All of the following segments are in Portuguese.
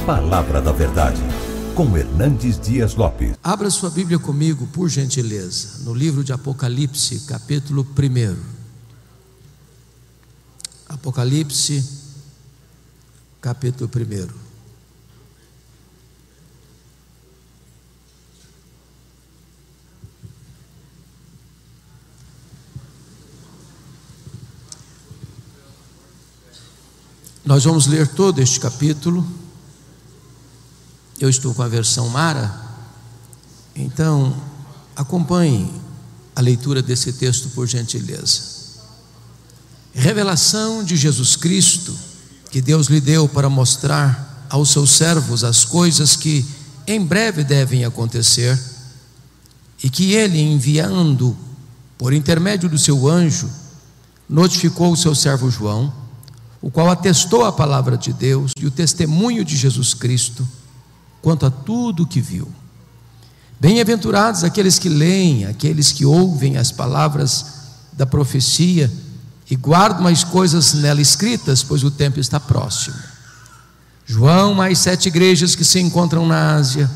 Palavra da Verdade, com Hernandes Dias Lopes. Abra sua Bíblia comigo, por gentileza, no livro de Apocalipse, capítulo 1. Apocalipse, capítulo 1. Nós vamos ler todo este capítulo. Eu estou com a versão Mara, então acompanhe a leitura desse texto, por gentileza. Revelação de Jesus Cristo, que Deus lhe deu para mostrar aos seus servos as coisas que em breve devem acontecer, e que ele, enviando por intermédio do seu anjo, notificou o seu servo João, o qual atestou a palavra de Deus e o testemunho de Jesus Cristo quanto a tudo o que viu. Bem-aventurados aqueles que leem, aqueles que ouvem as palavras da profecia e guardam as coisas nela escritas, pois o tempo está próximo. João, mais 7 igrejas que se encontram na Ásia,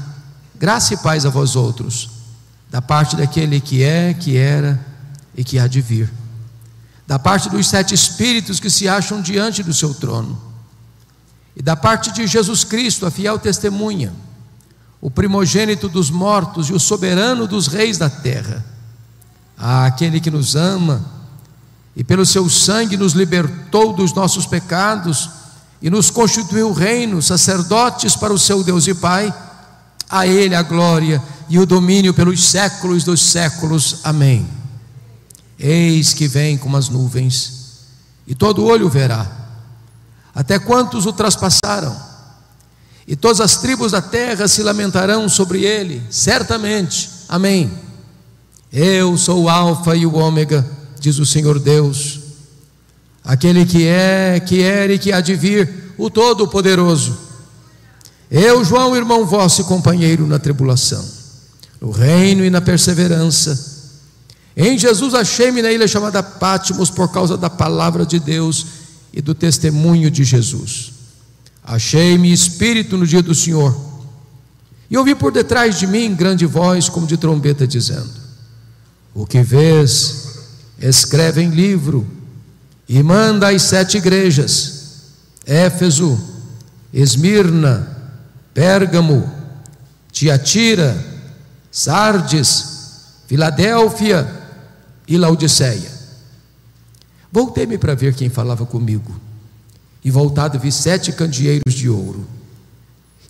graça e paz a vós outros, da parte daquele que é, que era e que há de vir, da parte dos 7 espíritos que se acham diante do seu trono, e da parte de Jesus Cristo, a fiel testemunha, o primogênito dos mortos e o soberano dos reis da terra, àquele que nos ama e pelo seu sangue nos libertou dos nossos pecados e nos constituiu reino, sacerdotes para o seu Deus e Pai, a ele a glória e o domínio pelos séculos dos séculos. Amém. Eis que vem com as nuvens, e todo olho verá, até quantos o traspassaram, e todas as tribos da terra se lamentarão sobre ele, certamente. Amém. Eu sou o Alfa e o Ômega, diz o Senhor Deus, aquele que é, que era e que há de vir, o Todo-Poderoso. Eu, João, irmão vosso e companheiro na tribulação, no reino e na perseverança. Em Jesus achei-me na ilha chamada Patmos por causa da palavra de Deus e do testemunho de Jesus. Achei-me espírito no dia do Senhor, e ouvi por detrás de mim grande voz como de trombeta dizendo: o que vês, escreve em livro e manda às 7 igrejas: Éfeso, Esmirna, Pérgamo, Tiatira, Sardes, Filadélfia e Laodiceia. Voltei-me para ver quem falava comigo, e voltado vi 7 candeeiros de ouro,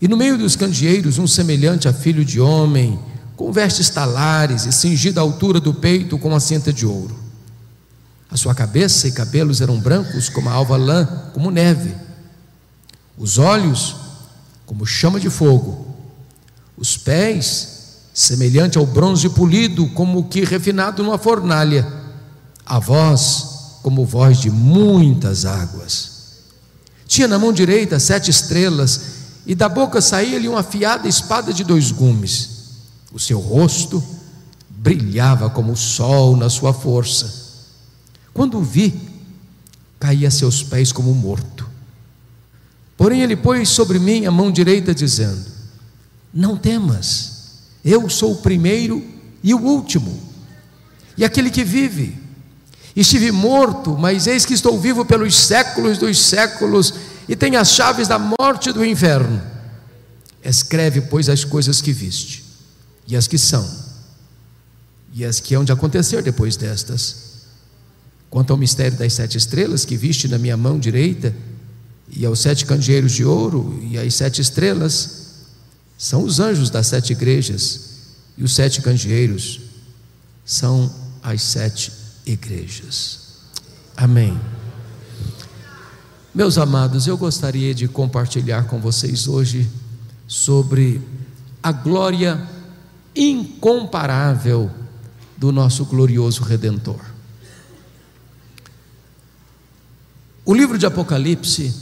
e no meio dos candeeiros um semelhante a filho de homem, com vestes talares e cingido à altura do peito com uma cinta de ouro. A sua cabeça e cabelos eram brancos como a alva lã, como neve, os olhos como chama de fogo, os pés semelhante ao bronze polido, como que refinado numa fornalha, a voz como voz de muitas águas. Tinha na mão direita 7 estrelas, e da boca saía-lhe uma afiada espada de 2 gumes. O seu rosto brilhava como o sol na sua força. Quando o vi, caí a seus pés como morto. Porém ele pôs sobre mim a mão direita, dizendo: não temas, eu sou o primeiro e o último, e aquele que vive. Estive morto, mas eis que estou vivo pelos séculos dos séculos, e tenho as chaves da morte e do inferno. Escreve, pois, as coisas que viste, e as que são, e as que hão de acontecer depois destas. Quanto ao mistério das 7 estrelas que viste na minha mão direita, e aos 7 candeeiros de ouro, e as 7 estrelas, são os anjos das 7 igrejas, e os 7 candeeiros são as 7 igrejas. Amém. Meus amados, eu gostaria de compartilhar com vocês hoje sobre a glória incomparável do nosso glorioso Redentor. O livro de Apocalipse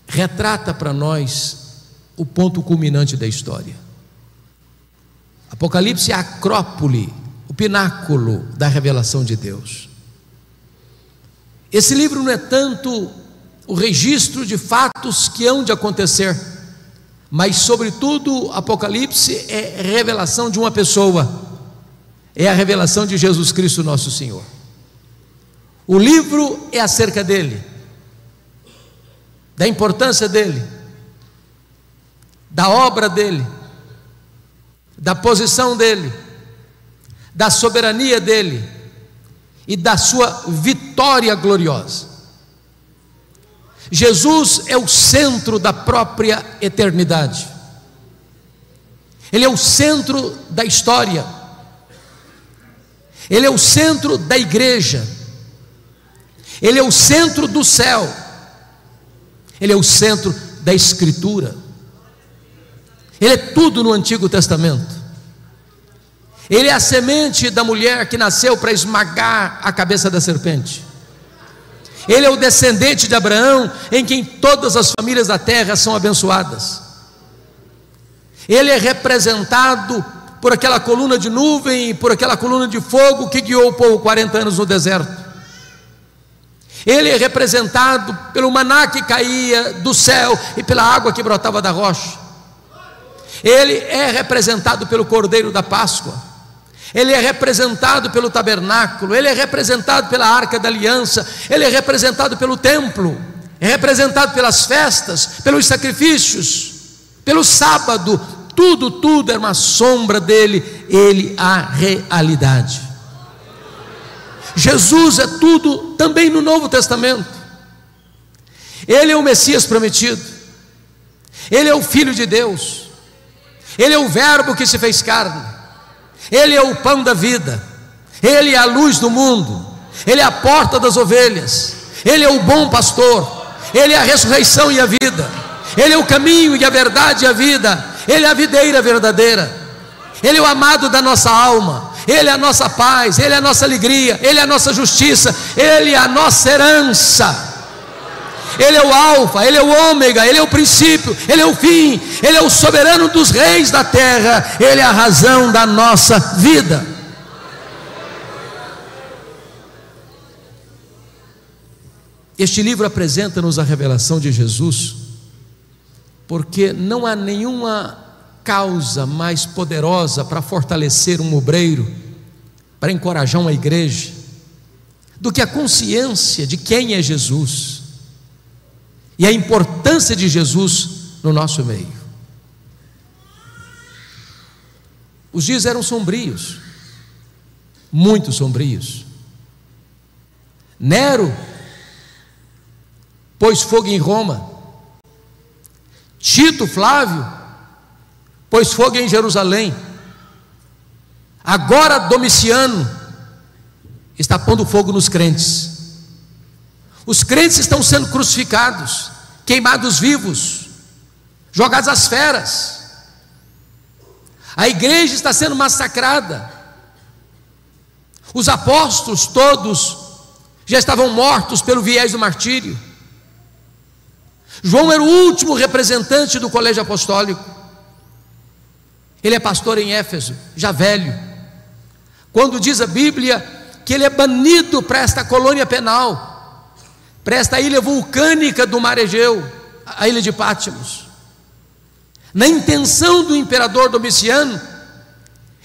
retrata para nós o ponto culminante da história. Apocalipse é a acrópole, o pináculo da revelação de Deus. Esse livro não é tanto o registro de fatos que hão de acontecer, mas sobretudo Apocalipse é revelação de uma pessoa, é a revelação de Jesus Cristo nosso Senhor. O livro é acerca dele, da importância dele, da obra dele, da posição dele, da soberania dele e da sua vitória gloriosa. Jesus é o centro da própria eternidade, ele é o centro da história, ele é o centro da igreja, ele é o centro do céu, ele é o centro da Escritura, ele é tudo no Antigo Testamento. Ele é a semente da mulher que nasceu para esmagar a cabeça da serpente. Ele é o descendente de Abraão, em quem todas as famílias da terra são abençoadas. Ele é representado por aquela coluna de nuvem e por aquela coluna de fogo que guiou o povo 40 anos no deserto. Ele é representado pelo maná que caía do céu e pela água que brotava da rocha. Ele é representado pelo Cordeiro da Páscoa, ele é representado pelo tabernáculo, ele é representado pela Arca da Aliança, ele é representado pelo templo, é representado pelas festas, pelos sacrifícios, pelo sábado. Tudo é uma sombra dele, ele a realidade. Jesus é tudo também no Novo Testamento. Ele é o Messias prometido, ele é o Filho de Deus, ele é o Verbo que se fez carne, ele é o pão da vida, ele é a luz do mundo, ele é a porta das ovelhas, ele é o bom pastor, ele é a ressurreição e a vida, ele é o caminho e a verdade e a vida, ele é a videira verdadeira, ele é o amado da nossa alma, ele é a nossa paz, ele é a nossa alegria, ele é a nossa justiça, ele é a nossa herança. Ele é o alfa, ele é o ômega, ele é o princípio, ele é o fim, ele é o soberano dos reis da terra, ele é a razão da nossa vida. Este livro apresenta-nos a revelação de Jesus, porque não há nenhuma causa mais poderosa para fortalecer um obreiro, para encorajar uma igreja, do que a consciência de quem é Jesus e a importância de Jesus no nosso meio. Os dias eram sombrios, muito sombrios. Nero pôs fogo em Roma, Tito Flávio pôs fogo em Jerusalém, agora Domiciano está pondo fogo nos crentes. Os crentes estão sendo crucificados, queimados vivos, jogados às feras. A igreja está sendo massacrada. Os apóstolos todos já estavam mortos pelo viés do martírio. João era o último representante do colégio apostólico. Ele é pastor em Éfeso, já velho. Quando diz a Bíblia que ele é banido para esta colônia penal, para esta ilha vulcânica do mar Egeu, a ilha de Patmos, na intenção do imperador Domiciano,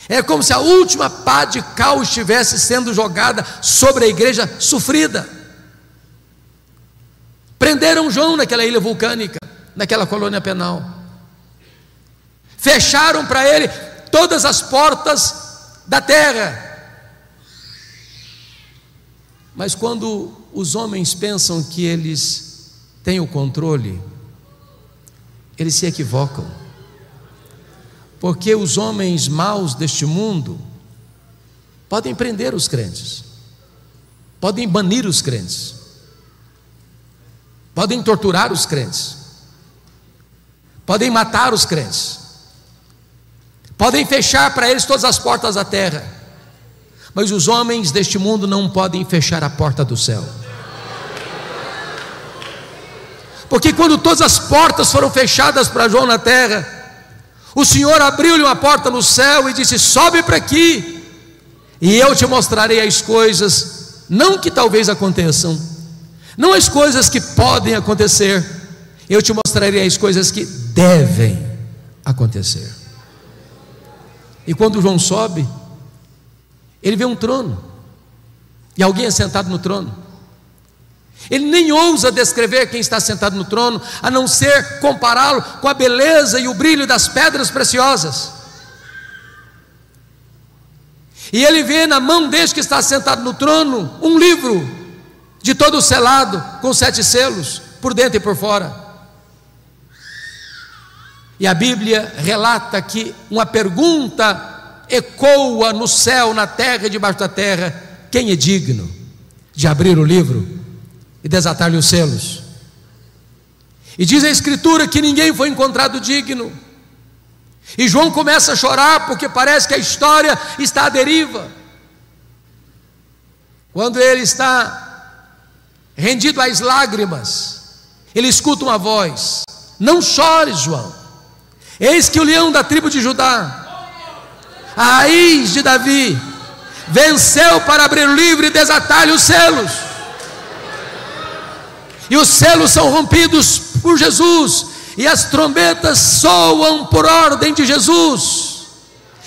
é como se a última pá de cal estivesse sendo jogada sobre a igreja sofrida. Prenderam João naquela ilha vulcânica, naquela colônia penal, fecharam para ele todas as portas da terra. Mas quando os homens pensam que eles têm o controle, eles se equivocam, porque os homens maus deste mundo podem prender os crentes, podem banir os crentes, podem torturar os crentes, podem matar os crentes, podem fechar para eles todas as portas da terra. Mas os homens deste mundo não podem fechar a porta do céu, porque quando todas as portas foram fechadas para João na terra, o Senhor abriu-lhe uma porta no céu e disse: sobe para aqui, e eu te mostrarei as coisas, não que talvez aconteçam, não as coisas que podem acontecer, eu te mostrarei as coisas que devem acontecer. E quando João sobe, ele vê um trono, e alguém é sentado no trono. Ele nem ousa descrever quem está sentado no trono, a não ser compará-lo com a beleza e o brilho das pedras preciosas. E ele vê na mão deste que está sentado no trono um livro de todo selado, com 7 selos, por dentro e por fora. E a Bíblia relata que uma pergunta ecoa no céu, na terra e debaixo da terra: quem é digno de abrir o livro e desatar-lhe os selos? E diz a Escritura que ninguém foi encontrado digno. E João começa a chorar, porque parece que a história está à deriva. Quando ele está rendido às lágrimas, ele escuta uma voz: não chores, João, eis que o leão da tribo de Judá, a raiz de Davi, venceu para abrir o livro e desatar-lhe os selos. E os selos são rompidos por Jesus, e as trombetas soam por ordem de Jesus,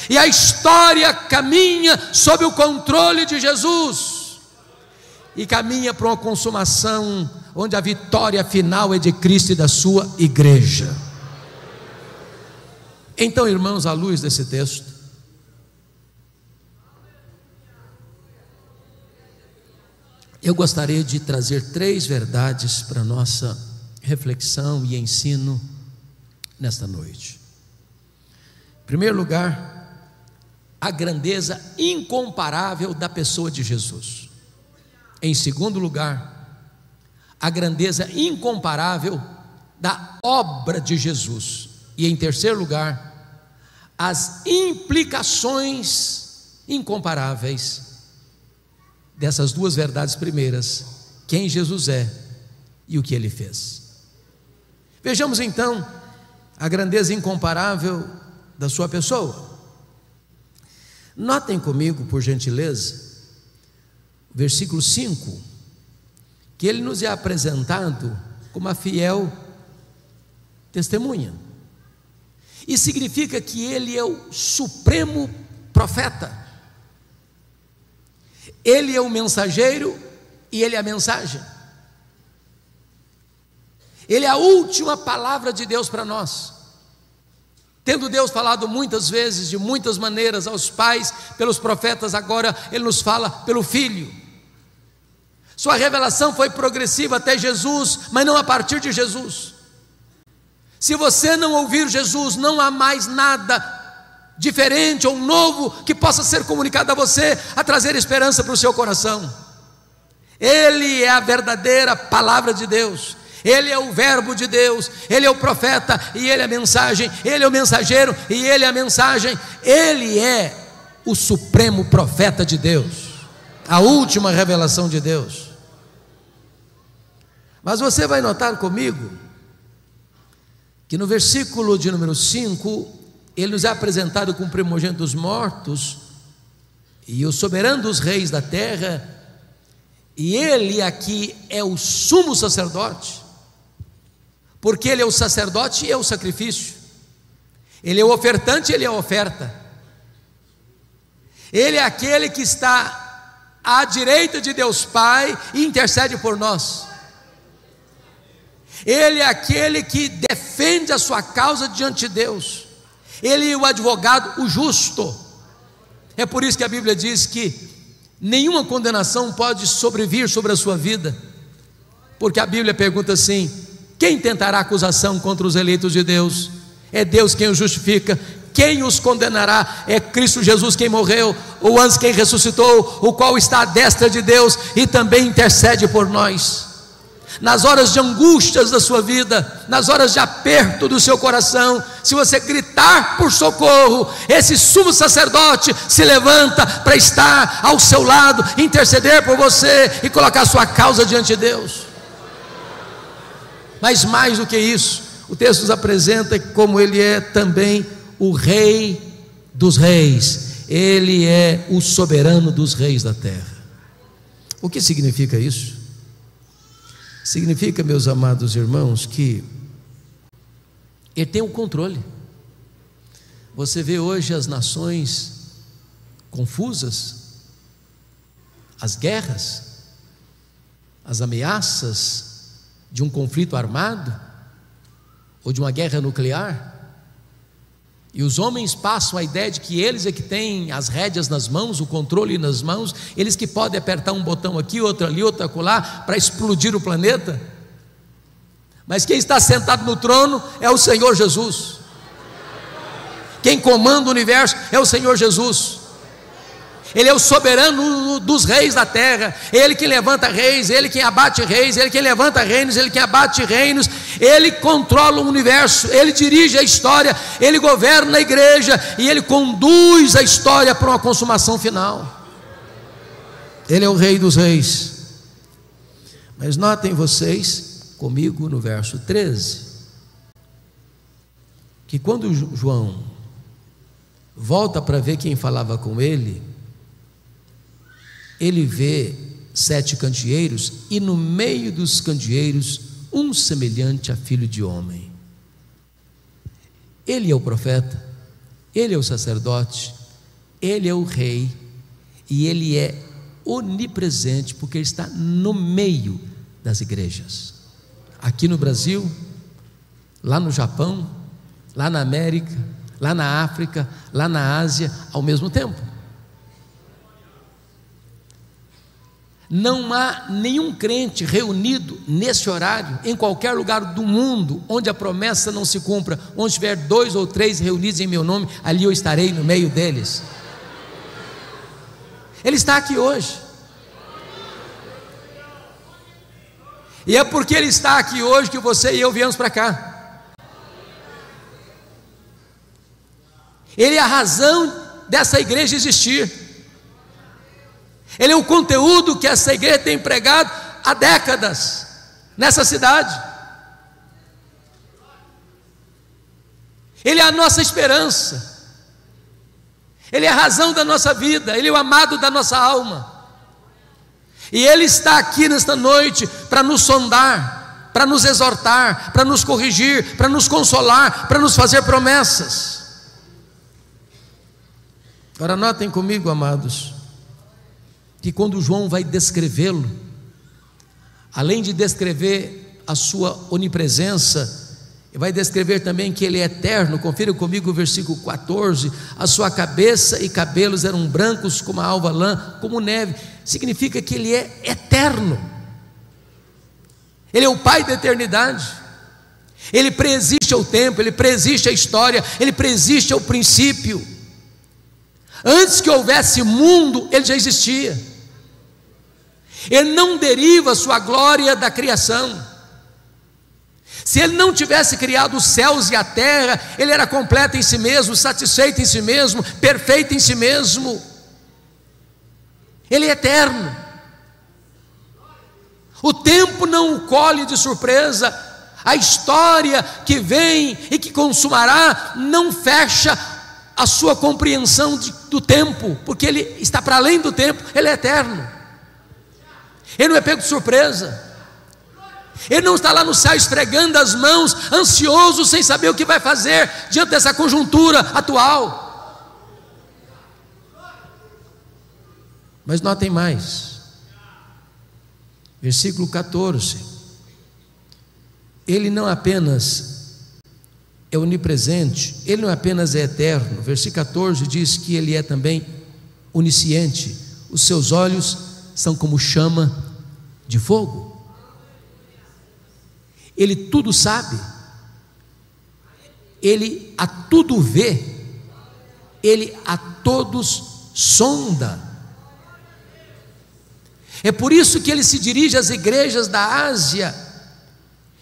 e a história caminha sob o controle de Jesus, e caminha para uma consumação onde a vitória final é de Cristo e da sua igreja. Então, irmãos, à luz desse texto, eu gostaria de trazer 3 verdades para a nossa reflexão e ensino nesta noite. Em primeiro lugar, a grandeza incomparável da pessoa de Jesus. Em segundo lugar, a grandeza incomparável da obra de Jesus. E em terceiro lugar, as implicações incomparáveis dessas 2 verdades primeiras: quem Jesus é e o que ele fez. Vejamos então a grandeza incomparável da sua pessoa. Notem comigo, por gentileza, versículo 5, que ele nos é apresentado como a fiel testemunha. E significa que ele é o supremo profeta. Ele é o mensageiro e ele é a mensagem. Ele é a última palavra de Deus para nós. Tendo Deus falado muitas vezes, de muitas maneiras, aos pais, pelos profetas, agora Ele nos fala pelo Filho. Sua revelação foi progressiva até Jesus, mas não a partir de Jesus. Se você não ouvir Jesus, não há mais nada diferente ou novo que possa ser comunicado a você, a trazer esperança para o seu coração. Ele é a verdadeira palavra de Deus. Ele é o verbo de Deus, ele é o profeta e ele é a mensagem, ele é o mensageiro e ele é a mensagem. Ele é o supremo profeta de Deus, a última revelação de Deus. Mas você vai notar comigo que no versículo de número 5, ele nos é apresentado como primogênito dos mortos e o soberano dos reis da terra, e ele aqui é o sumo sacerdote, porque ele é o sacerdote e é o sacrifício, ele é o ofertante e ele é a oferta, ele é aquele que está à direita de Deus Pai e intercede por nós, ele é aquele que defende a sua causa diante de Deus, ele é o advogado, o justo. É por isso que a Bíblia diz que nenhuma condenação pode sobrevir sobre a sua vida, porque a Bíblia pergunta assim: quem tentará acusação contra os eleitos de Deus? É Deus quem os justifica. Quem os condenará? É Cristo Jesus quem morreu, ou antes quem ressuscitou, o qual está à destra de Deus e também intercede por nós. Nas horas de angústias da sua vida, nas horas de aperto do seu coração, se você gritar por socorro, esse sumo sacerdote se levanta para estar ao seu lado, interceder por você e colocar sua causa diante de Deus. Mas mais do que isso, o texto nos apresenta como ele é também o Rei dos Reis, ele é o soberano dos reis da terra. O que significa isso? Significa, meus amados irmãos, que Ele tem o controle. Você vê hoje as nações confusas, as guerras, as ameaças de um conflito armado ou de uma guerra nuclear, e os homens passam a ideia de que eles é que têm as rédeas nas mãos, o controle nas mãos, eles que podem apertar um botão aqui, outro ali, outro acolá, para explodir o planeta. Mas quem está sentado no trono é o Senhor Jesus. Quem comanda o universo é o Senhor Jesus. Ele é o soberano dos reis da terra. Ele que levanta reis, Ele quem abate reis, Ele quem levanta reinos, Ele quem abate reinos. Ele controla o universo, Ele dirige a história, Ele governa a igreja e Ele conduz a história para uma consumação final. Ele é o Rei dos reis. Mas notem vocês comigo no verso 13, que quando João volta para ver quem falava com ele, ele vê 7 candeeiros, e no meio dos candeeiros um semelhante a filho de homem. Ele é o profeta, ele é o sacerdote, ele é o rei, e ele é onipresente, porque ele está no meio das igrejas, aqui no Brasil, lá no Japão, lá na América, lá na África, lá na Ásia, ao mesmo tempo. Não há nenhum crente reunido nesse horário, em qualquer lugar do mundo, onde a promessa não se cumpra. Onde tiver 2 ou 3 reunidos em meu nome, ali eu estarei no meio deles. Ele está aqui hoje. E é porque Ele está aqui hoje que você e eu viemos para cá. Ele é a razão dessa igreja existir. Ele é o conteúdo que essa igreja tem pregado há décadas nessa cidade. Ele é a nossa esperança, Ele é a razão da nossa vida, Ele é o amado da nossa alma. E Ele está aqui nesta noite para nos sondar, para nos exortar, para nos corrigir, para nos consolar, para nos fazer promessas. Agora notem comigo, amados, que quando João vai descrevê-lo, além de descrever a sua onipresença, ele vai descrever também que ele é eterno. Confira comigo o versículo 14: a sua cabeça e cabelos eram brancos como a alva lã, como neve. Significa que ele é eterno, ele é o Pai da eternidade, ele preexiste ao tempo, ele preexiste à história, ele preexiste ao princípio. Antes que houvesse mundo, ele já existia. Ele não deriva sua glória da criação. Se Ele não tivesse criado os céus e a terra, Ele era completo em si mesmo, satisfeito em si mesmo, perfeito em si mesmo. Ele é eterno. O tempo não o colhe de surpresa. A história que vem e que consumará não fecha a sua compreensão do tempo, porque Ele está para além do tempo. Ele é eterno. Ele não é pego de surpresa. Ele não está lá no céu esfregando as mãos, ansioso, sem saber o que vai fazer diante dessa conjuntura atual. Mas notem mais, versículo 14: Ele não apenas é onipresente, Ele não apenas é eterno. Versículo 14 diz que Ele é também onisciente. Os seus olhos são como chama de fogo. Ele tudo sabe, Ele a tudo vê, Ele a todos sonda. É por isso que Ele se dirige às igrejas da Ásia,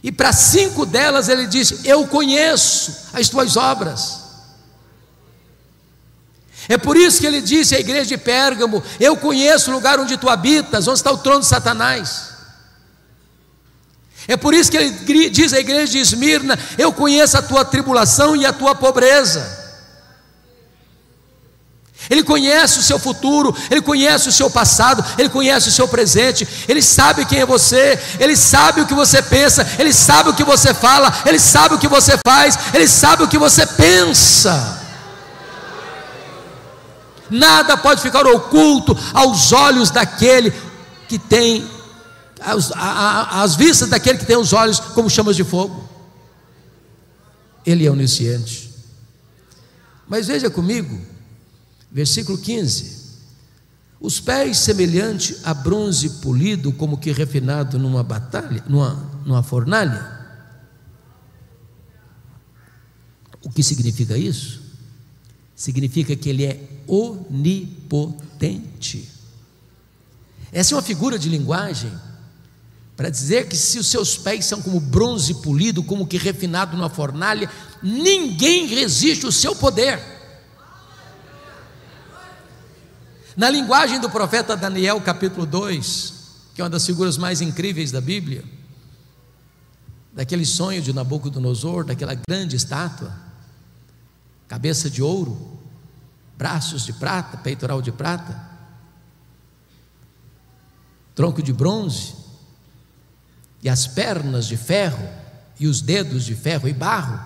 e para 5 delas Ele diz: eu conheço as tuas obras. É por isso que Ele disse à igreja de Pérgamo: eu conheço o lugar onde tu habitas, onde está o trono de Satanás. É por isso que Ele diz à igreja de Esmirna: eu conheço a tua tribulação e a tua pobreza. Ele conhece o seu futuro, Ele conhece o seu passado, Ele conhece o seu presente, Ele sabe quem é você, Ele sabe o que você pensa, Ele sabe o que você fala, Ele sabe o que você faz, Ele sabe o que você pensa. Nada pode ficar oculto aos olhos daquele que tem, às vistas daquele que tem os olhos como chamas de fogo. Ele é onisciente. Mas veja comigo, versículo 15: os pés semelhante a bronze polido, como que refinado numa fornalha. O que significa isso? Significa que ele é onipotente. Essa é uma figura de linguagem para dizer que se os seus pés são como bronze polido, como que refinado numa fornalha, ninguém resiste ao seu poder. Na linguagem do profeta Daniel, capítulo 2, que é uma das figuras mais incríveis da Bíblia, daquele sonho de Nabucodonosor, daquela grande estátua, cabeça de ouro, braços de prata, peitoral de prata, tronco de bronze, e as pernas de ferro, e os dedos de ferro e barro,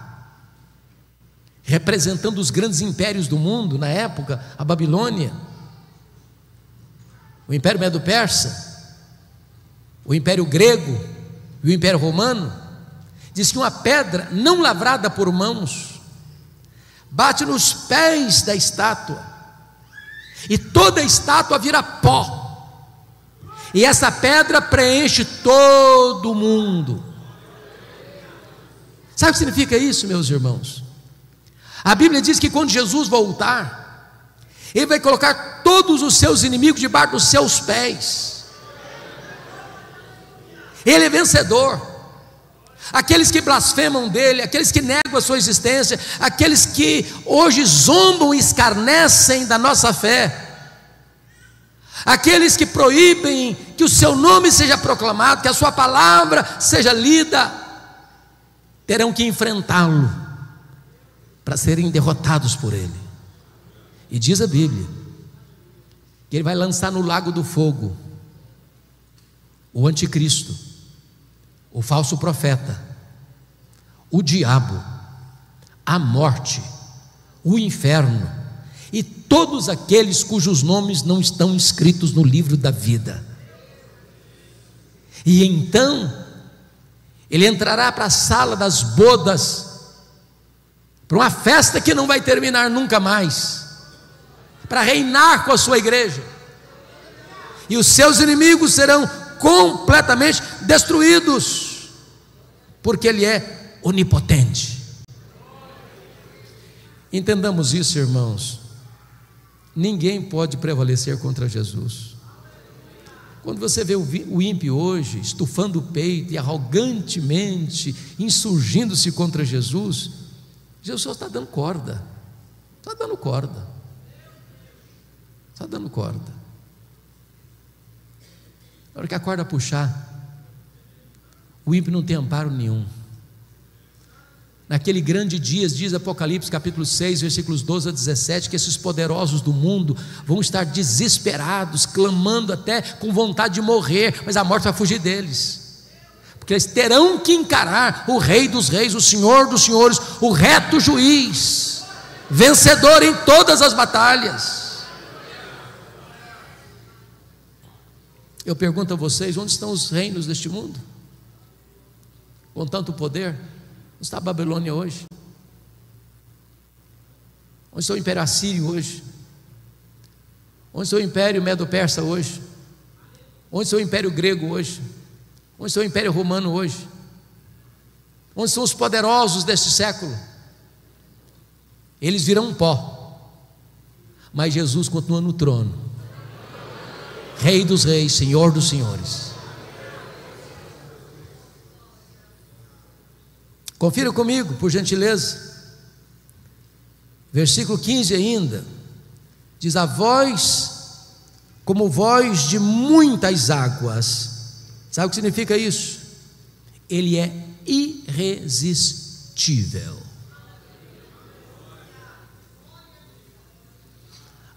representando os grandes impérios do mundo na época, a Babilônia, o Império Medo-Persa, o Império Grego e o Império Romano. Diz que uma pedra não lavrada por mãos bate nos pés da estátua, e toda a estátua vira pó, e essa pedra preenche todo o mundo. Sabe o que significa isso, meus irmãos? A Bíblia diz que quando Jesus voltar, Ele vai colocar todos os seus inimigos debaixo dos seus pés. Ele é vencedor. Aqueles que blasfemam dele, aqueles que negam a sua existência, aqueles que hoje zombam e escarnecem da nossa fé, aqueles que proíbem que o seu nome seja proclamado, que a sua palavra seja lida, terão que enfrentá-lo para serem derrotados por ele. E diz a Bíblia que ele vai lançar no lago do fogo o anticristo, o falso profeta, o diabo, a morte, o inferno e todos aqueles cujos nomes não estão escritos no livro da vida. E então ele entrará para a sala das bodas, para uma festa que não vai terminar nunca mais, para reinar com a sua igreja, e os seus inimigos serão completamente destruídos, porque Ele é onipotente. Entendamos isso, irmãos. Ninguém pode prevalecer contra Jesus. Quando você vê o ímpio hoje estufando o peito e arrogantemente insurgindo-se contra Jesus, Jesus está dando corda, está dando corda, está dando corda. Na hora que a corda puxar, o ímpio não tem amparo nenhum. Naquele grande dia, diz Apocalipse capítulo 6, versículos 12 a 17, que esses poderosos do mundo vão estar desesperados, clamando até com vontade de morrer, mas a morte vai fugir deles, porque eles terão que encarar o Rei dos Reis, o Senhor dos Senhores, o reto juiz, vencedor em todas as batalhas. Eu pergunto a vocês: onde estão os reinos deste mundo com tanto poder? Onde está a Babilônia hoje? Onde está o Império Assírio hoje? Onde está o Império Medo-Persa hoje? Onde está o Império Grego hoje? Onde está o Império Romano hoje? Onde são os poderosos deste século? Eles virão pó, mas Jesus continua no trono, Rei dos Reis, Senhor dos Senhores. Confira comigo, por gentileza. Versículo 15 ainda, diz: a voz como voz de muitas águas. Sabe o que significa isso? Ele é irresistível.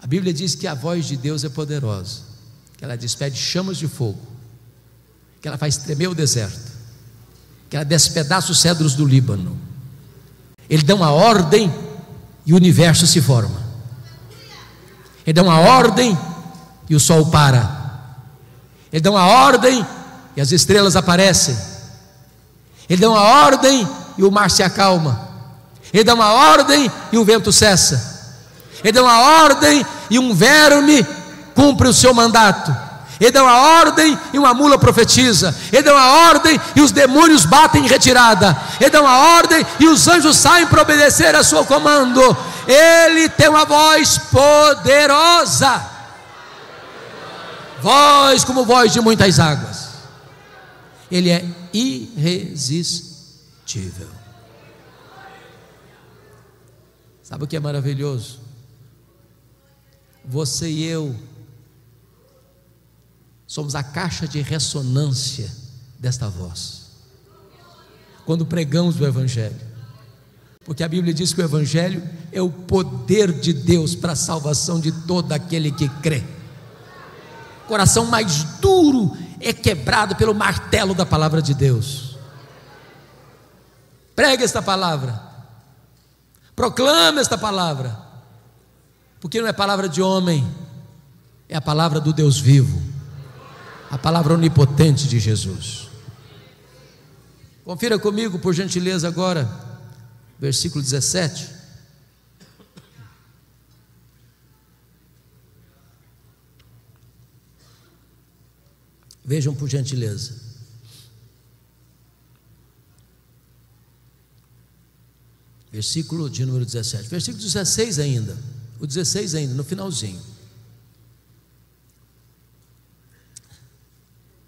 A A Bíblia diz que a voz de Deus é poderosa, que ela despede chamas de fogo, que ela faz tremer o deserto, que ela despedaça os cedros do Líbano. Ele dá uma ordem e o universo se forma. Ele dá uma ordem e o sol para. Ele dá uma ordem e as estrelas aparecem. Ele dá uma ordem e o mar se acalma. Ele dá uma ordem e o vento cessa. Ele dá uma ordem e um verme cumpre o seu mandato. Ele dá uma ordem e uma mula profetiza. Ele dá uma ordem e os demônios batem em retirada. Ele dá uma ordem e os anjos saem para obedecer a seu comando. Ele tem uma voz poderosa, voz como voz de muitas águas. Ele é irresistível. Sabe o que é maravilhoso? Você e eu somos a caixa de ressonância desta voz, quando pregamos o Evangelho, porque a Bíblia diz que o Evangelho é o poder de Deus para a salvação de todo aquele que crê. O coração mais duro é quebrado pelo martelo da palavra de Deus. Pregue esta palavra, proclame esta palavra, porque não é palavra de homem, é a palavra do Deus vivo, a palavra onipotente de Jesus. Confira comigo, por gentileza, agora, versículo 17. Vejam, por gentileza. Versículo de número 17. Versículo 16 ainda. O 16 ainda, no finalzinho.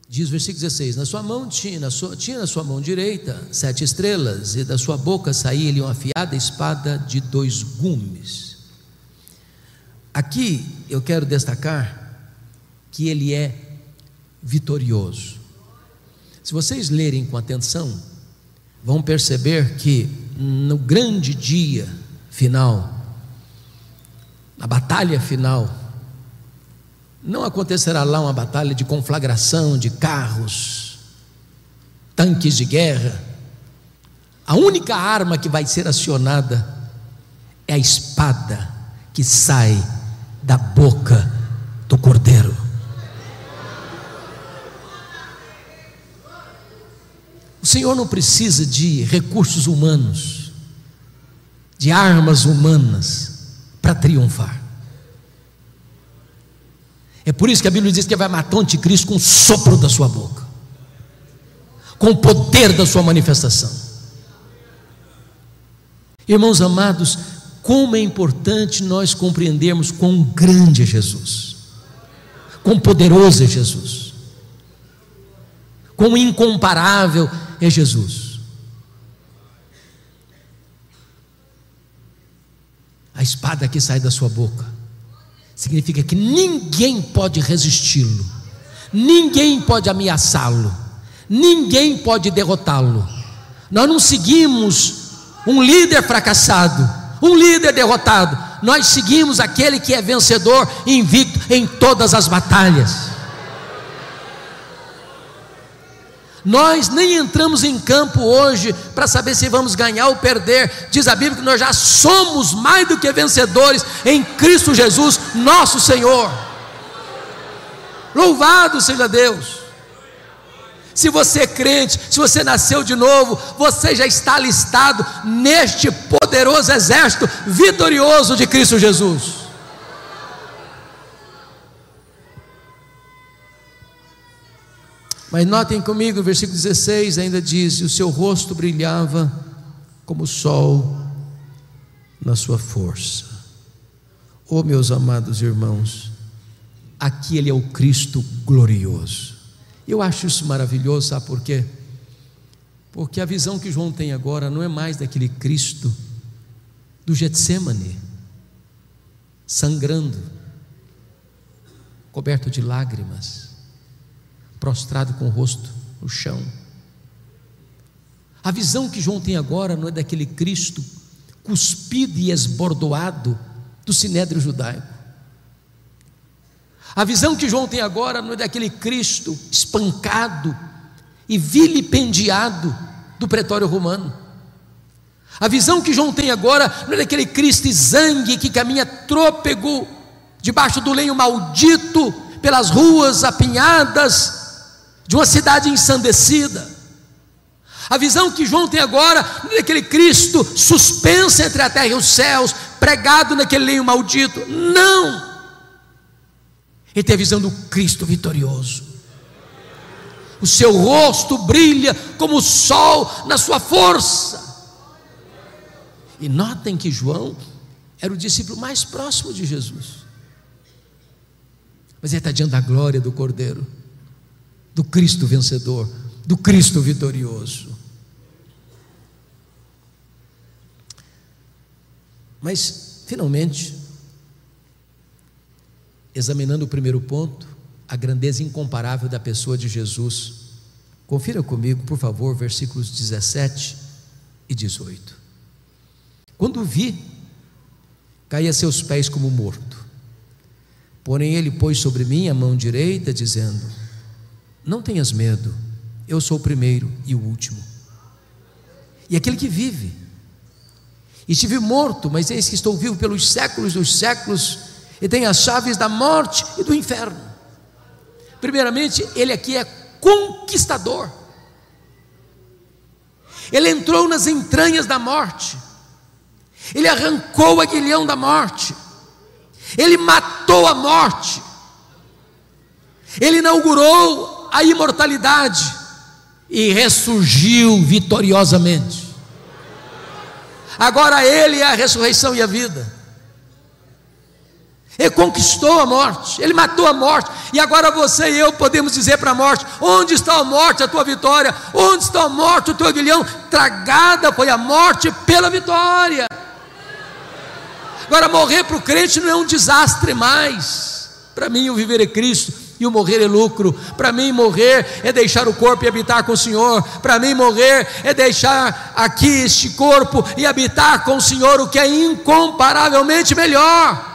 Diz o versículo 16: na sua mão tinha na sua mão direita 7 estrelas, e da sua boca saía-lhe uma afiada espada de 2 gumes. Aqui eu quero destacar que ele é vitorioso. Se vocês lerem com atenção, vão perceber que no grande dia final, na batalha final, não acontecerá lá uma batalha de conflagração de carros, tanques de guerra. A única arma que vai ser acionada é a espada que sai da boca do Cordeiro. O Senhor não precisa de recursos humanos, de armas humanas para triunfar. É por isso que a Bíblia diz que vai matar o anticristo com o sopro da sua boca, com o poder da sua manifestação. Irmãos amados, como é importante nós compreendermos quão grande é Jesus, quão poderoso é Jesus, quão incomparável é Jesus. A espada que sai da sua boca significa que ninguém pode resisti-lo, ninguém pode ameaçá-lo, ninguém pode derrotá-lo. Nós não seguimos um líder fracassado, um líder derrotado. Nós seguimos aquele que é vencedor e invicto em todas as batalhas. Nós nem entramos em campo hoje para saber se vamos ganhar ou perder. Diz a Bíblia que nós já somos mais do que vencedores em Cristo Jesus, nosso Senhor. Louvado seja Deus. Se você é crente, se você nasceu de novo, você já está alistado neste poderoso exército vitorioso de Cristo Jesus. Mas notem comigo, o versículo 16 ainda diz: e o seu rosto brilhava como o sol na sua força. Oh, meus amados irmãos, aqui ele é o Cristo glorioso. Eu acho isso maravilhoso, sabe por quê? Porque a visão que João tem agora não é mais daquele Cristo do Getsêmani, sangrando, coberto de lágrimas, prostrado com o rosto no chão. A visão que João tem agora não é daquele Cristo cuspido e esbordoado do sinédrio judaico. A visão que João tem agora não é daquele Cristo espancado e vilipendiado do pretório romano. A visão que João tem agora não é daquele Cristo exangue que caminha trôpego debaixo do lenho maldito pelas ruas apinhadas de uma cidade ensandecida. A visão que João tem agora não é daquele Cristo suspenso entre a terra e os céus, pregado naquele lenho maldito. Não! Ele tem a visão do Cristo vitorioso. O seu rosto brilha como o sol na sua força. E notem que João era o discípulo mais próximo de Jesus. Mas ele está diante da glória do Cordeiro, do Cristo vencedor, do Cristo vitorioso. Mas, finalmente, examinando o primeiro ponto, a grandeza incomparável da pessoa de Jesus, confira comigo, por favor, versículos 17 e 18. Quando o vi, caí a seus pés como morto. Porém ele pôs sobre mim a mão direita, dizendo: não tenhas medo, eu sou o primeiro e o último, e aquele que vive. Estive morto, mas eis que estou vivo pelos séculos dos séculos, e tenho as chaves da morte e do inferno. Primeiramente, ele aqui é conquistador. Ele entrou nas entranhas da morte. Ele arrancou o aguilhão da morte. Ele matou a morte. Ele inaugurou a imortalidade e ressurgiu vitoriosamente. Agora ele é a ressurreição e a vida. Ele conquistou a morte, ele matou a morte, e agora você e eu podemos dizer para a morte: onde está a morte, a tua vitória? Onde está a morte, o teu aguilhão? Tragada foi a morte pela vitória. Agora, morrer para o crente não é um desastre mais. Para mim o viver é Cristo e o morrer é lucro. Para mim morrer é deixar o corpo e habitar com o Senhor. Para mim morrer é deixar aqui este corpo e habitar com o Senhor, o que é incomparavelmente melhor.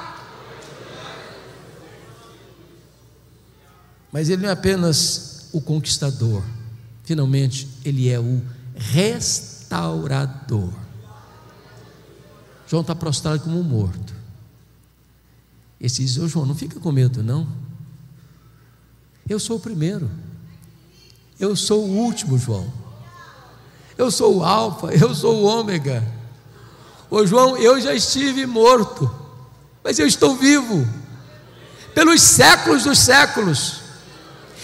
Mas ele não é apenas o conquistador, finalmente ele é o restaurador. João está prostrado como um morto. Ele diz: ô João, não fica com medo não. Eu sou o primeiro, eu sou o último, João. Eu sou o alfa, eu sou o ômega. Ô João, eu já estive morto, mas eu estou vivo pelos séculos dos séculos.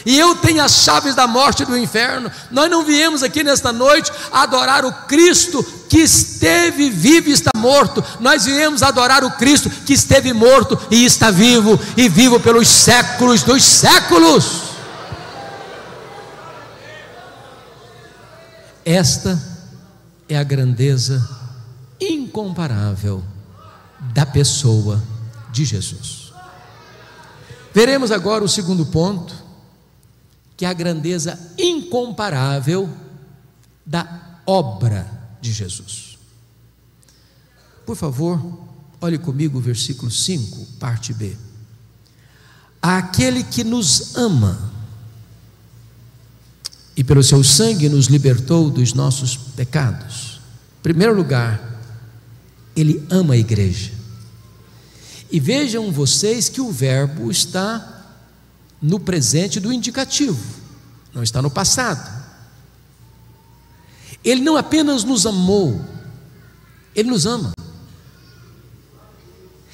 E eu tenho as chaves da morte e do inferno. Nós não viemos aqui nesta noite adorar o Cristo que esteve vivo e está morto. Nós viemos adorar o Cristo que esteve morto e está vivo, e vivo pelos séculos dos séculos. Esta é a grandeza incomparável da pessoa de Jesus. Veremos agora o segundo ponto, que é a grandeza incomparável da obra de Jesus. Por favor, olhe comigo o versículo 5, parte B. Aquele que nos ama e pelo seu sangue nos libertou dos nossos pecados. Em primeiro lugar, ele ama a igreja. E vejam vocês que o verbo está no presente do indicativo, não está no passado. Ele não apenas nos amou, ele nos ama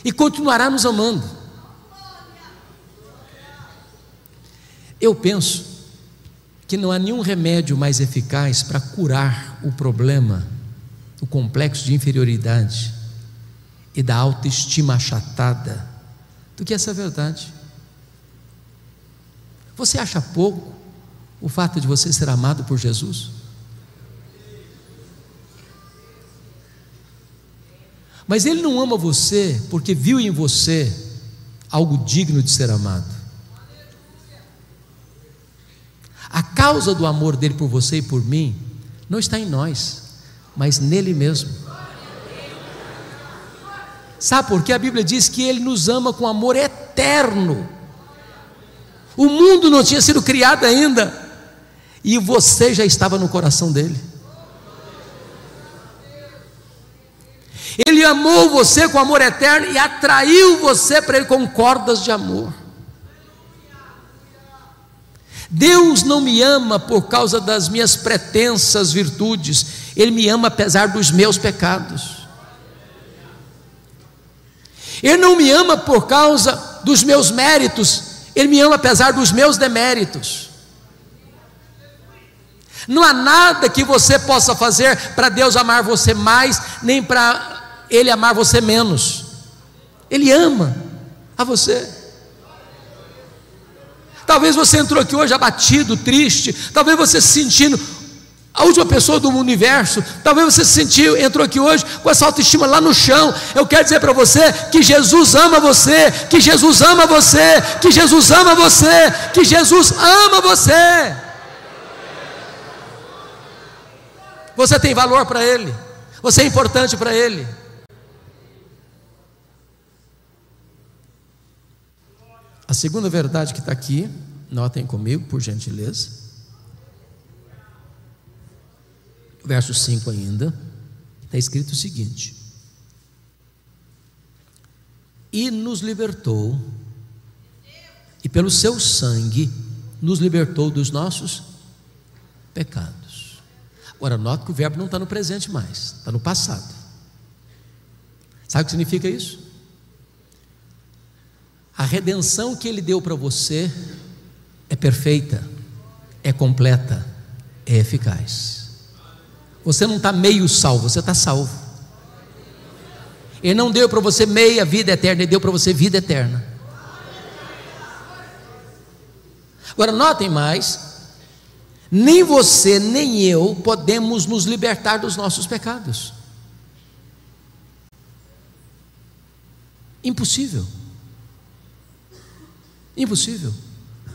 e continuará nos amando. Eu penso que não há nenhum remédio mais eficaz para curar o problema, o complexo de inferioridade e da autoestima achatada, do que essa verdade. Você acha pouco o fato de você ser amado por Jesus? Mas Ele não ama você porque viu em você algo digno de ser amado. A causa do amor dele por você e por mim não está em nós, mas nele mesmo. Sabe por quê? A Bíblia diz que Ele nos ama com amor eterno. O mundo não tinha sido criado ainda, e você já estava no coração dele. Ele amou você com amor eterno e atraiu você para ele com cordas de amor. Deus não me ama por causa das minhas pretensas virtudes, Ele me ama apesar dos meus pecados. Ele não me ama por causa dos meus méritos, Ele me ama apesar dos meus deméritos. Não há nada que você possa fazer para Deus amar você mais, nem para Ele amar você menos. Ele ama a você. Talvez você entrou aqui hoje abatido, triste, talvez você se sentindo a última pessoa do universo, talvez você entrou aqui hoje com essa autoestima lá no chão. Eu quero dizer para você que Jesus ama você, que Jesus ama você, que Jesus ama você, que Jesus ama você. Você tem valor para Ele, você é importante para Ele. A segunda verdade que está aqui, notem comigo, por gentileza, verso 5 ainda, está escrito o seguinte: e nos libertou, e pelo seu sangue nos libertou dos nossos pecados. Agora note que o verbo não está no presente mais, está no passado. Sabe o que significa isso? A redenção que Ele deu para você é perfeita, é completa, é eficaz. Você não está meio salvo, você está salvo. Ele não deu para você meia vida eterna, Ele deu para você vida eterna. Agora notem mais, nem você nem eu podemos nos libertar dos nossos pecados. Impossível. Impossível.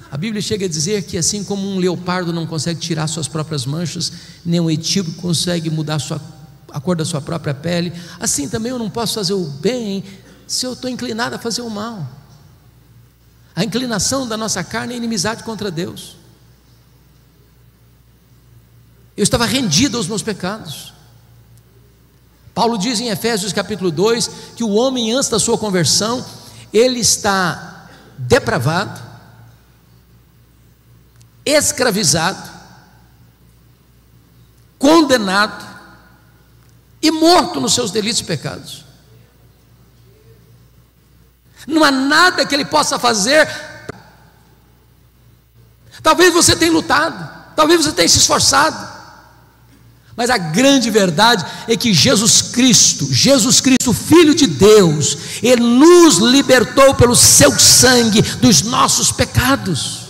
A Bíblia chega a dizer que assim como um leopardo não consegue tirar suas próprias manchas, nem um etíope consegue mudar a cor da sua própria pele, assim também eu não posso fazer o bem se eu estou inclinado a fazer o mal. A inclinação da nossa carne é inimizade contra Deus. Eu estava rendido aos meus pecados. Paulo diz em Efésios capítulo 2 que o homem antes da sua conversão, ele está depravado, escravizado, condenado e morto nos seus delitos e pecados. Não há nada que ele possa fazer. Talvez você tenha lutado, talvez você tenha se esforçado, mas a grande verdade é que Jesus Cristo, Filho de Deus, Ele nos libertou pelo seu sangue dos nossos pecados.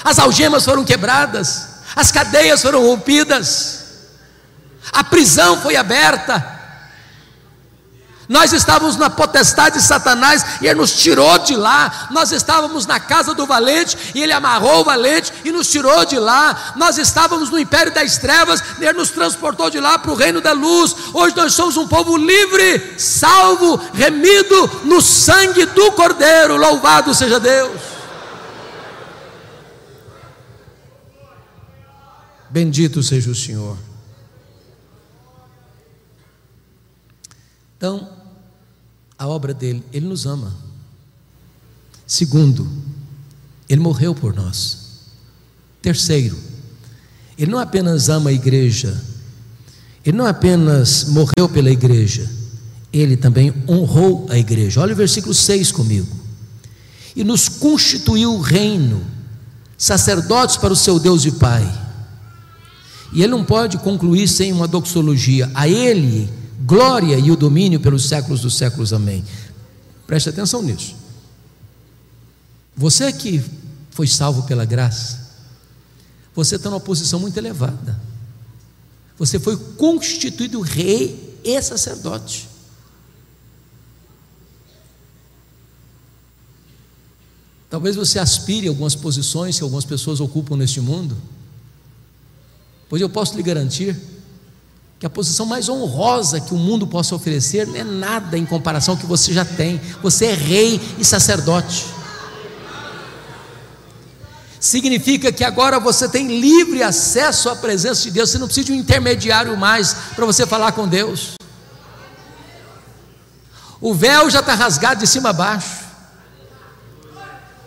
As algemas foram quebradas, as cadeias foram rompidas, a prisão foi aberta. Nós estávamos na potestade de Satanás e Ele nos tirou de lá. Nós estávamos na casa do valente e Ele amarrou o valente e nos tirou de lá. Nós estávamos no império das trevas e Ele nos transportou de lá para o reino da luz. Hoje nós somos um povo livre, salvo, remido no sangue do Cordeiro. Louvado seja Deus. Bendito seja o Senhor. Então, a obra dele, Ele nos ama. Segundo, Ele morreu por nós. Terceiro, Ele não apenas ama a igreja, Ele não apenas morreu pela igreja, Ele também honrou a igreja. Olha o versículo 6 comigo. E nos constituiu reino, sacerdotes para o seu Deus e Pai. E Ele não pode concluir sem uma doxologia. A Ele glória e o domínio pelos séculos dos séculos, amém. Preste atenção nisso. Você que foi salvo pela graça, você está numa posição muito elevada. Você foi constituído rei e sacerdote. Talvez você aspire a algumas posições que algumas pessoas ocupam neste mundo, pois eu posso lhe garantir que a posição mais honrosa que o mundo possa oferecer não é nada em comparação ao que você já tem. Você é rei e sacerdote. significa que agora você tem livre acesso à presença de Deus. Você não precisa de um intermediário mais para você falar com Deus. O véu já está rasgado de cima a baixo.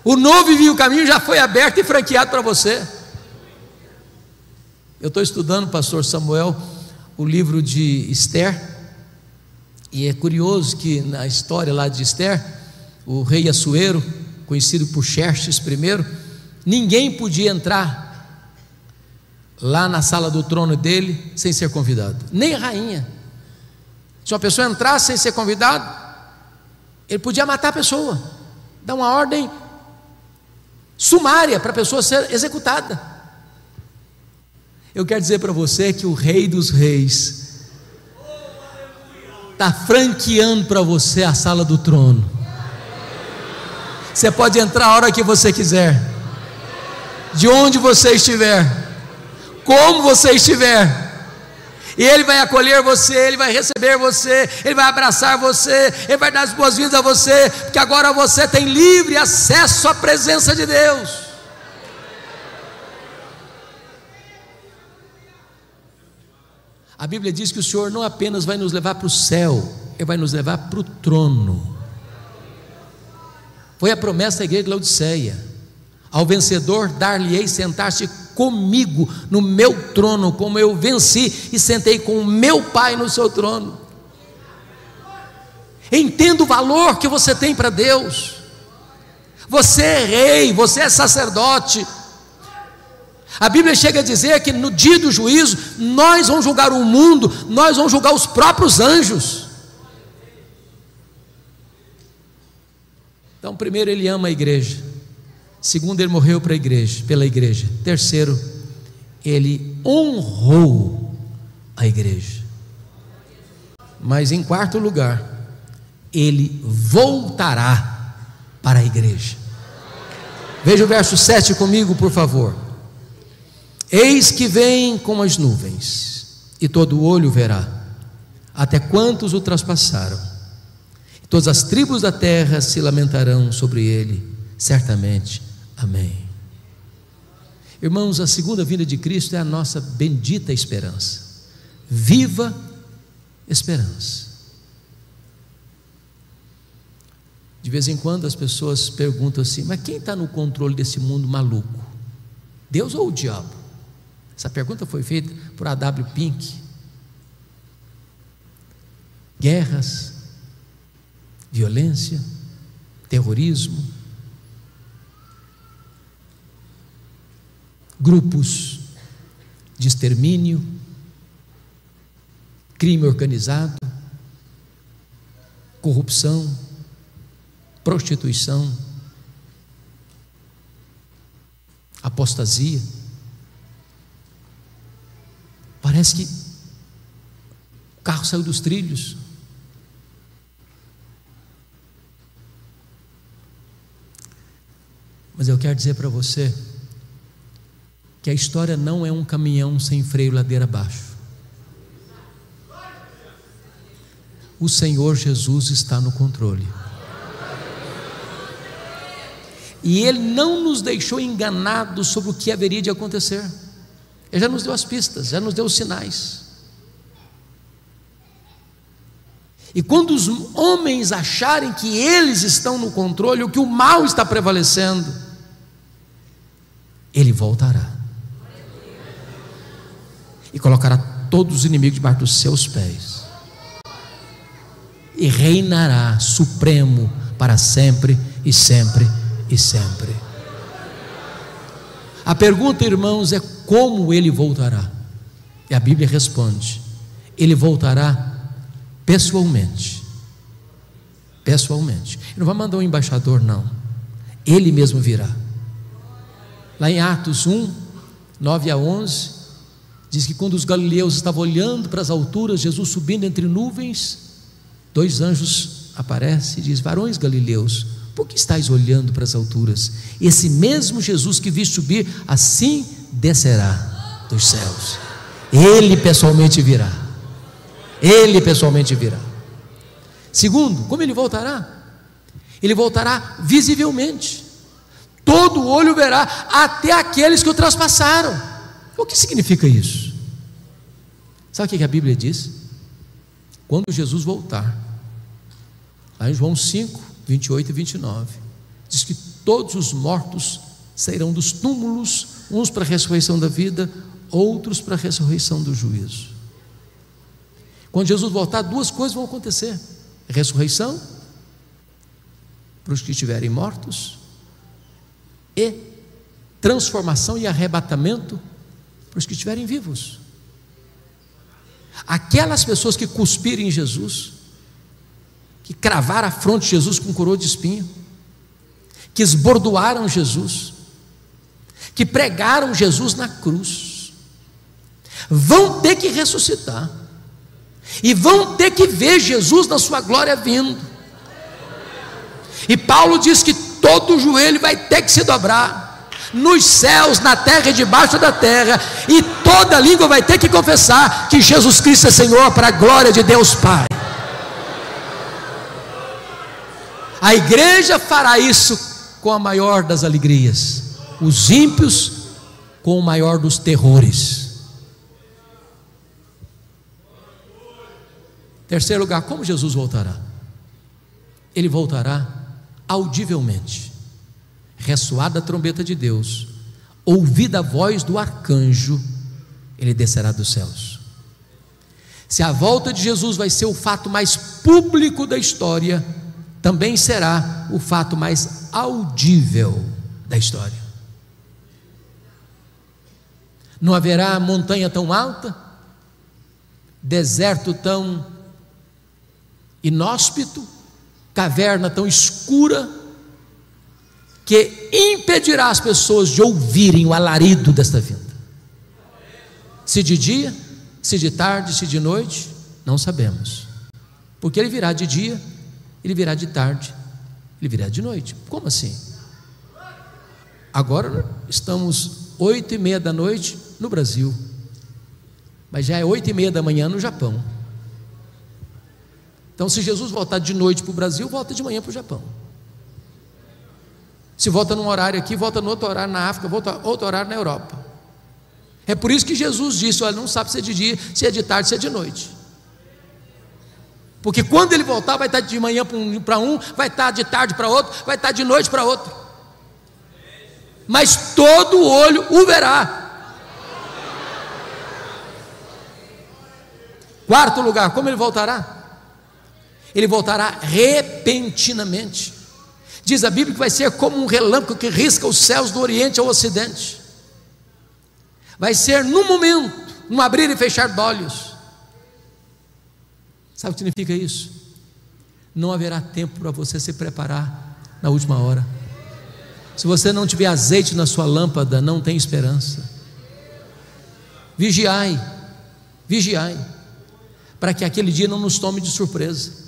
O novo e vivo caminho já foi aberto e franqueado para você. Eu estou estudando, pastor Samuel, o livro de Esther, e é curioso que na história lá de Esther, o rei Assuero, conhecido por Xerxes I, ninguém podia entrar lá na sala do trono dele sem ser convidado, nem a rainha. Se uma pessoa entrasse sem ser convidado, ele podia matar a pessoa, dar uma ordem sumária para a pessoa ser executada. Eu quero dizer para você que o Rei dos Reis está franqueando para você a sala do trono. Você pode entrar a hora que você quiser, de onde você estiver, como você estiver, e Ele vai acolher você, Ele vai receber você, Ele vai abraçar você, Ele vai dar as boas-vindas a você, porque agora você tem livre acesso à presença de Deus. A Bíblia diz que o Senhor não apenas vai nos levar para o céu, Ele vai nos levar para o trono. Foi a promessa da igreja de Laodiceia: ao vencedor dar-lhe-ei sentar-se comigo no meu trono, como eu venci e sentei com o meu Pai no seu trono. Entenda o valor que você tem para Deus. Você é rei, você é sacerdote. A Bíblia chega a dizer que no dia do juízo nós vamos julgar o mundo, nós vamos julgar os próprios anjos. Então, primeiro, Ele ama a igreja. Segundo, Ele morreu para a igreja, pela igreja. Terceiro, Ele honrou a igreja. Mas em quarto lugar, Ele voltará para a igreja. Veja o verso 7 comigo, por favor. Eis que vem com as nuvens, e todo olho verá, até quantos o traspassaram. Todas as tribos da terra se lamentarão sobre ele, certamente. Amém. Irmãos, a segunda vinda de Cristo é a nossa bendita esperança. Viva esperança. De vez em quando as pessoas perguntam assim: mas quem está no controle desse mundo maluco? Deus ou o diabo? Essa pergunta foi feita por A.W. Pink. Guerras, violência, terrorismo, grupos de extermínio, crime organizado, corrupção, prostituição, apostasia. Parece que o carro saiu dos trilhos. Mas eu quero dizer para você que a história não é um caminhão sem freio ladeira abaixo. O Senhor Jesus está no controle. E Ele não nos deixou enganados sobre o que haveria de acontecer. Ele já nos deu as pistas, já nos deu os sinais. E quando os homens acharem que eles estão no controle, ou que o mal está prevalecendo, Ele voltará e colocará todos os inimigos debaixo dos seus pés, e reinará supremo para sempre e sempre e sempre. A pergunta, irmãos, é como Ele voltará? E a Bíblia responde: Ele voltará pessoalmente. Pessoalmente. Ele não vai mandar um embaixador, não. Ele mesmo virá. Lá em Atos 1, 9 a 11, diz que quando os galileus estavam olhando para as alturas, Jesus subindo entre nuvens, dois anjos aparecem e diz: varões galileus, por que estáis olhando para as alturas? Esse mesmo Jesus que vi subir, assim descerá dos céus. Ele pessoalmente virá. Ele pessoalmente virá. Segundo, como Ele voltará? Ele voltará visivelmente. todo olho verá, até aqueles que o traspassaram. O que significa isso? Sabe o que a Bíblia diz? Quando Jesus voltar, lá em João 5, 28 e 29, diz que todos os mortos sairão dos túmulos, uns para a ressurreição da vida, outros para a ressurreição do juízo. Quando Jesus voltar, duas coisas vão acontecer: ressurreição para os que estiverem mortos, e transformação e arrebatamento para os que estiverem vivos. Aquelas pessoas que cuspirem em Jesus, que cravaram a fronte de Jesus com coroa de espinho, que esbordoaram Jesus, que pregaram Jesus na cruz, vão ter que ressuscitar, e vão ter que ver Jesus na sua glória vindo. E Paulo diz que todo joelho vai ter que se dobrar, nos céus, na terra e debaixo da terra, e toda língua vai ter que confessar que Jesus Cristo é Senhor, para a glória de Deus Pai. A igreja fará isso com a maior das alegrias, os ímpios com o maior dos terrores. Terceiro lugar, como Jesus voltará? Ele voltará audivelmente, ressoada a trombeta de Deus, ouvida a voz do arcanjo, ele descerá dos céus. Se a volta de Jesus vai ser o fato mais público da história, também será o fato mais audível da história. Não haverá montanha tão alta, deserto tão inóspito, caverna tão escura, que impedirá as pessoas de ouvirem o alarido desta vinda. Se de dia, se de tarde, se de noite, não sabemos, porque ele virá de dia, ele virá de tarde, ele virá de noite. Como assim? Agora estamos 8:30 da noite no Brasil, mas já é 8:30 da manhã no Japão. Então, se Jesus voltar de noite para o Brasil, volta de manhã para o Japão. Se volta num horário aqui, volta no outro horário na África, volta outro horário na Europa. É por isso que Jesus disse: olha, não sabe se é de dia, se é de tarde, se é de noite. Porque quando ele voltar, vai estar de manhã para um, vai estar de tarde para outro, vai estar de noite para outro. Mas todo olho o verá. Quarto lugar, como ele voltará? Ele voltará repentinamente. Diz a Bíblia que vai ser como um relâmpago que risca os céus do Oriente ao Ocidente. Vai ser num momento, num abrir e fechar de olhos. Sabe o que significa isso? Não haverá tempo para você se preparar na última hora. Se você não tiver azeite na sua lâmpada, não tem esperança. Vigiai, vigiai, para que aquele dia não nos tome de surpresa.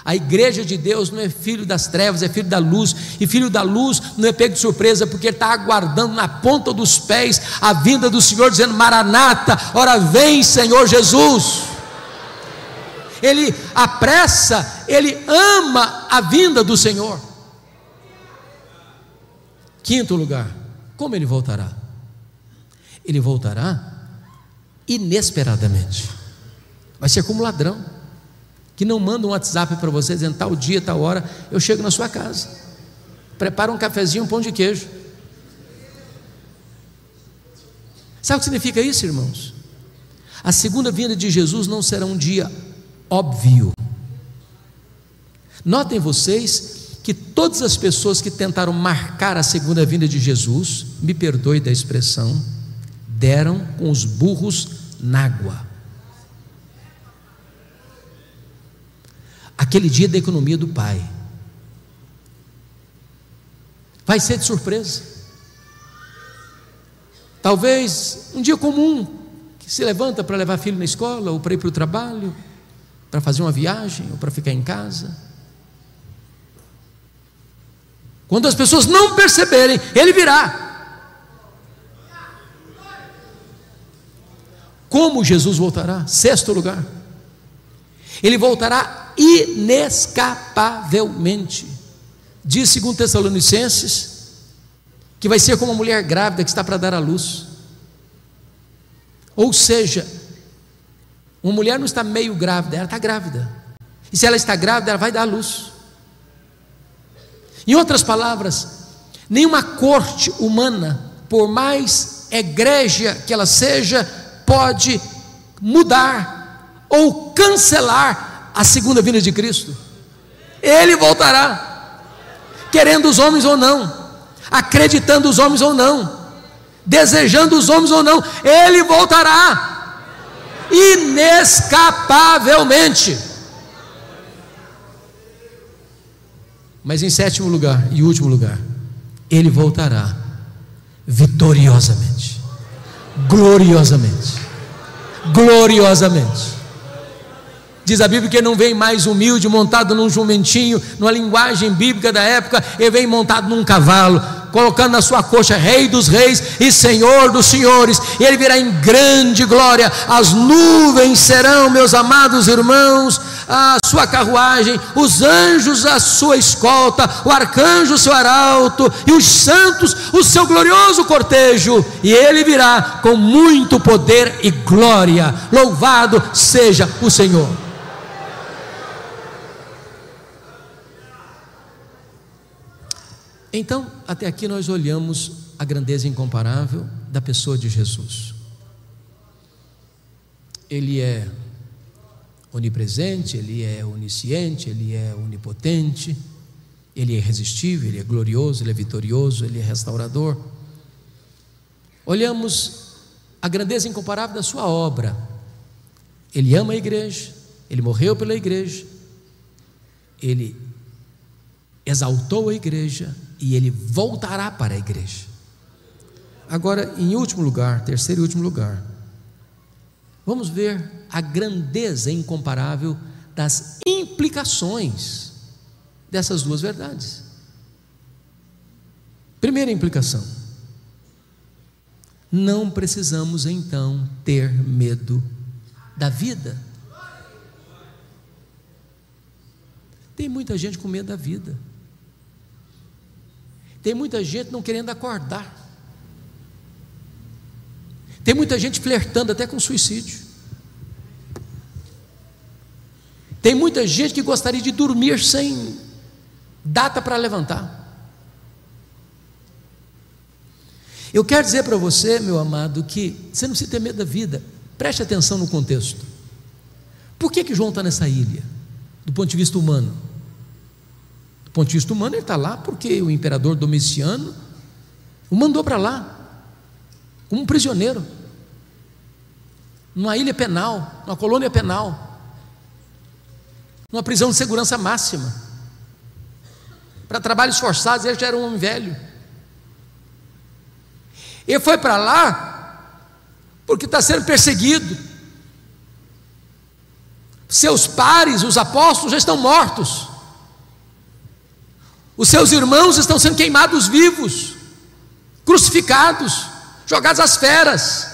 A igreja de Deus não é filho das trevas, é filho da luz, e filho da luz não é pego de surpresa, porque ele está aguardando na ponta dos pés a vinda do Senhor, dizendo: Maranata, ora vem Senhor Jesus. Ele apressa, ele ama a vinda do Senhor. Quinto lugar, como ele voltará? Ele voltará inesperadamente. Vai ser como ladrão que não manda um WhatsApp para você dizendo: tal dia, tal hora, eu chego na sua casa, prepara um cafezinho, um pão de queijo. Sabe o que significa isso, irmãos? A segunda vinda de Jesus não será um dia óbvio. Notem vocês que todas as pessoas que tentaram marcar a segunda vinda de Jesus, me perdoe da expressão, deram com os burros na água. Aquele dia da economia do Pai vai ser de surpresa. Talvez um dia comum, que se levanta para levar filho na escola, ou para ir para o trabalho, para fazer uma viagem, ou para ficar em casa. Quando as pessoas não perceberem, ele virá. Como Jesus voltará? Sexto lugar, ele voltará inescapavelmente. Diz 2 Tessalonicenses que vai ser como uma mulher grávida que está para dar à luz. Ou seja, uma mulher não está meio grávida, ela está grávida. E se ela está grávida, ela vai dar à luz. Em outras palavras, nenhuma corte humana, por mais egrégia que ela seja, pode mudar ou cancelar a segunda vinda de Cristo. Ele voltará, querendo os homens ou não, acreditando os homens ou não, desejando os homens ou não, Ele voltará, inescapavelmente. Mas em sétimo lugar e último lugar, Ele voltará vitoriosamente, gloriosamente, gloriosamente. Diz a Bíblia que ele não vem mais humilde, montado num jumentinho, numa linguagem bíblica da época, ele vem montado num cavalo, colocando na sua coxa Rei dos Reis e Senhor dos Senhores, e ele virá em grande glória. As nuvens serão, meus amados irmãos, a sua carruagem, os anjos a sua escolta, o arcanjo o seu arauto, e os santos o seu glorioso cortejo, e ele virá com muito poder e glória. Louvado seja o Senhor. Então, até aqui nós olhamos a grandeza incomparável da pessoa de Jesus. Ele é onipresente, Ele é onisciente, Ele é onipotente, Ele é irresistível, Ele é glorioso, Ele é vitorioso, Ele é restaurador. Olhamos a grandeza incomparável da sua obra. Ele ama a igreja, Ele morreu pela igreja, Ele exaltou a igreja e Ele voltará para a igreja. Agora, em último lugar, terceiro e último lugar, vamos ver a grandeza incomparável das implicações dessas duas verdades. Primeira implicação: não precisamos então ter medo da vida. Tem muita gente com medo da vida. Tem muita gente não querendo acordar. Tem muita gente flertando até com suicídio. Tem muita gente que gostaria de dormir sem data para levantar. Eu quero dizer para você, meu amado, que você não precisa ter medo da vida. Preste atenção no contexto. Por que João está nessa ilha? Do ponto de vista humano. Do ponto de vista humano, ele está lá porque o imperador Domiciano o mandou para lá, como um prisioneiro, numa ilha penal, numa colônia penal, numa prisão de segurança máxima, para trabalhos forçados. Ele já era um homem velho. Ele foi para lá porque está sendo perseguido. Seus pares, os apóstolos, já estão mortos. Os seus irmãos estão sendo queimados vivos, crucificados, jogados às feras.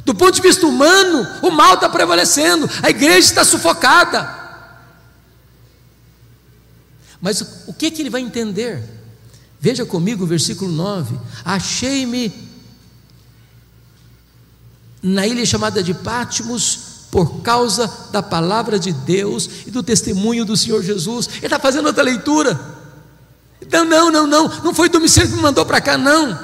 Do ponto de vista humano, o mal está prevalecendo, a igreja está sufocada. Mas o que ele vai entender? Veja comigo o versículo 9: achei-me na ilha chamada de Patmos, por causa da palavra de Deus e do testemunho do Senhor Jesus. Ele está fazendo outra leitura. Não foi Domiciano que me mandou para cá, não.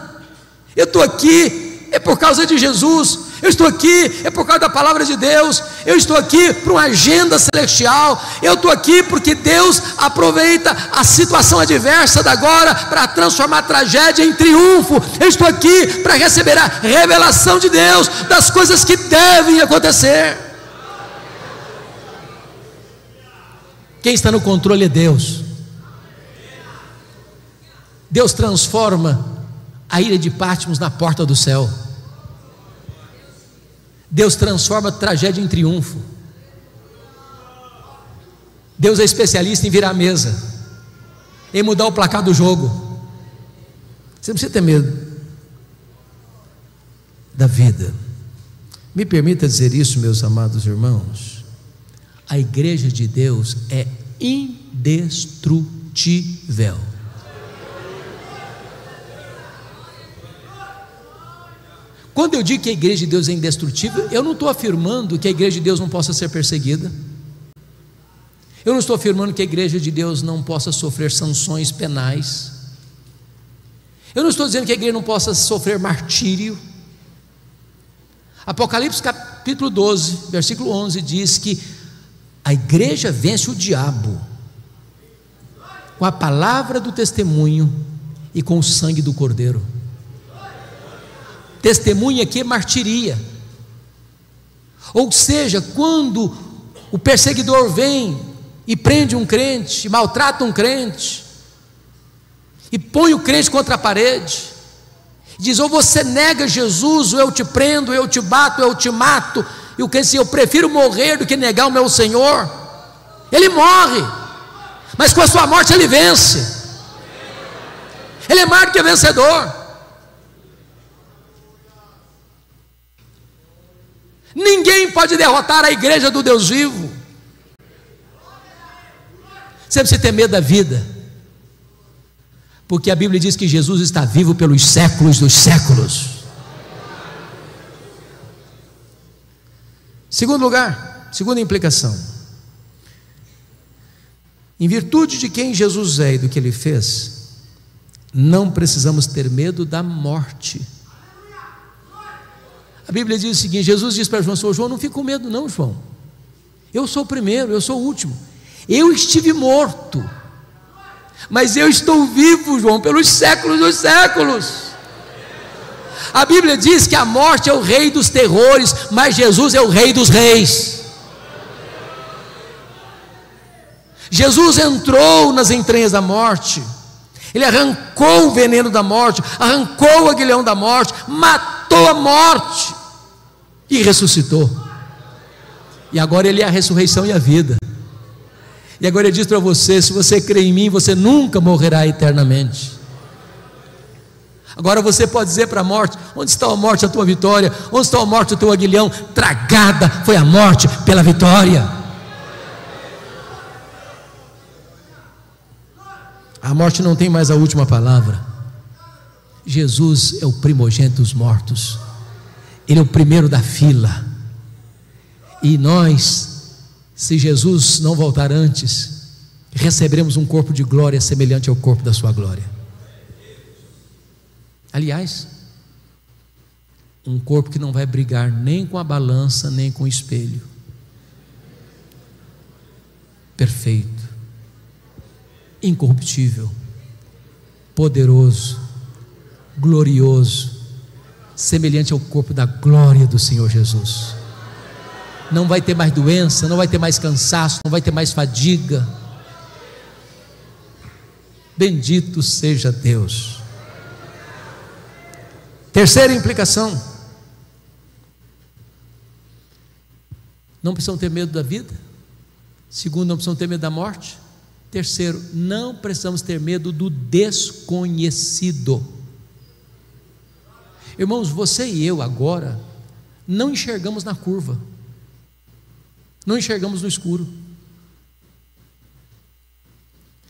Eu estou aqui, é por causa de Jesus. Eu estou aqui, é por causa da palavra de Deus. Eu estou aqui para uma agenda celestial. Eu estou aqui porque Deus aproveita a situação adversa da agora para transformar a tragédia em triunfo. Eu estou aqui para receber a revelação de Deus das coisas que devem acontecer. Quem está no controle é Deus. Deus transforma a ilha de Patmos na porta do céu. Deus transforma a tragédia em triunfo. Deus é especialista em virar a mesa, em mudar o placar do jogo. Você não precisa ter medo da vida. Me permita dizer isso, meus amados irmãos: a igreja de Deus é indestrutível. Quando eu digo que a igreja de Deus é indestrutível, eu não estou afirmando que a igreja de Deus não possa ser perseguida. Eu não estou afirmando que a igreja de Deus não possa sofrer sanções penais. Eu não estou dizendo que a igreja não possa sofrer martírio. Apocalipse capítulo 12, versículo 11 diz que a igreja vence o diabo com a palavra do testemunho e com o sangue do Cordeiro. Testemunho aqui é martiria. Ou seja, quando o perseguidor vem e prende um crente, maltrata um crente, e põe o crente contra a parede, diz: ou você nega Jesus, ou eu te prendo, ou eu te bato, ou eu te mato. E o crente diz: eu prefiro morrer do que negar o meu Senhor. Ele morre, mas com a sua morte ele vence. Ele é mais do que vencedor. Ninguém pode derrotar a igreja do Deus vivo. Você precisa ter medo da vida, porque a Bíblia diz que Jesus está vivo pelos séculos dos séculos. Segundo lugar, segunda implicação: em virtude de quem Jesus é e do que Ele fez, não precisamos ter medo da morte. A Bíblia diz o seguinte: Jesus disse para João: João, não fique com medo não, João, eu sou o primeiro, eu sou o último. Eu estive morto, mas eu estou vivo, João, pelos séculos dos séculos. A Bíblia diz que a morte é o rei dos terrores, mas Jesus é o rei dos reis. Jesus entrou nas entranhas da morte, Ele arrancou o veneno da morte, arrancou o aguilhão da morte, matou a morte e ressuscitou. E agora Ele é a ressurreição e a vida. E agora Ele diz para você: se você crê em mim, você nunca morrerá eternamente. Agora você pode dizer para a morte: onde está a morte, a tua vitória? Onde está a morte, o teu aguilhão? Tragada foi a morte pela vitória. A morte não tem mais a última palavra. Jesus é o primogênito dos mortos, Ele é o primeiro da fila. E nós, se Jesus não voltar antes, receberemos um corpo de glória semelhante ao corpo da sua glória. Aliás, um corpo que não vai brigar nem com a balança, nem com o espelho. Perfeito, incorruptível, poderoso, glorioso, semelhante ao corpo da glória do Senhor Jesus. Não vai ter mais doença, não vai ter mais cansaço, não vai ter mais fadiga. Bendito seja Deus. Terceira implicação: não precisam ter medo da vida. Segundo, não precisam ter medo da morte. Terceiro, não precisamos ter medo do desconhecido. Irmãos, você e eu agora não enxergamos na curva, não enxergamos no escuro.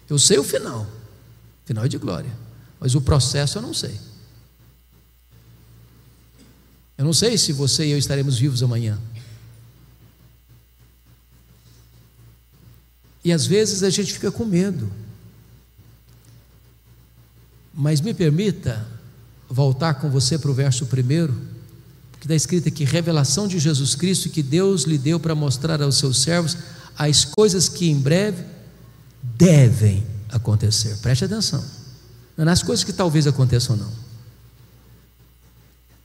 Eu sei o final é de glória, mas o processo eu não sei. Eu não sei se você e eu estaremos vivos amanhã. E às vezes a gente fica com medo. Mas me permita voltar com você para o verso 1, porque está escrito aqui: revelação de Jesus Cristo que Deus lhe deu para mostrar aos seus servos as coisas que em breve devem acontecer. Preste atenção, não é nas coisas que talvez aconteçam, não.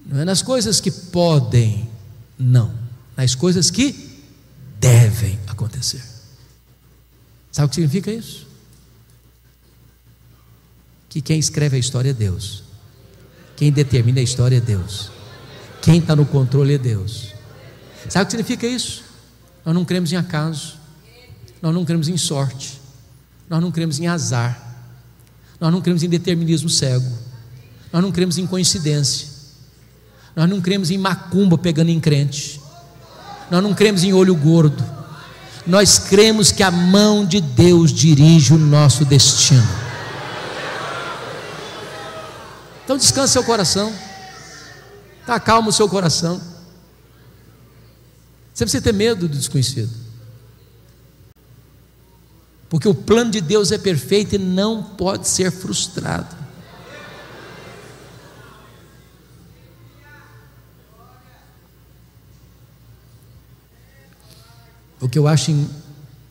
Não é nas coisas que podem, não. Nas coisas que devem acontecer. Sabe o que significa isso? Que quem escreve a história é Deus, quem determina a história é Deus, quem está no controle é Deus. Sabe o que significa isso? Nós não cremos em acaso, nós não cremos em sorte, nós não cremos em azar, nós não cremos em determinismo cego, nós não cremos em coincidência, nós não cremos em macumba pegando em crente, nós não cremos em olho gordo. Nós cremos que a mão de Deus dirige o nosso destino. Então descanse seu coração. Acalma o seu coração. Você precisa ter medo do desconhecido, porque o plano de Deus é perfeito e não pode ser frustrado. O que eu acho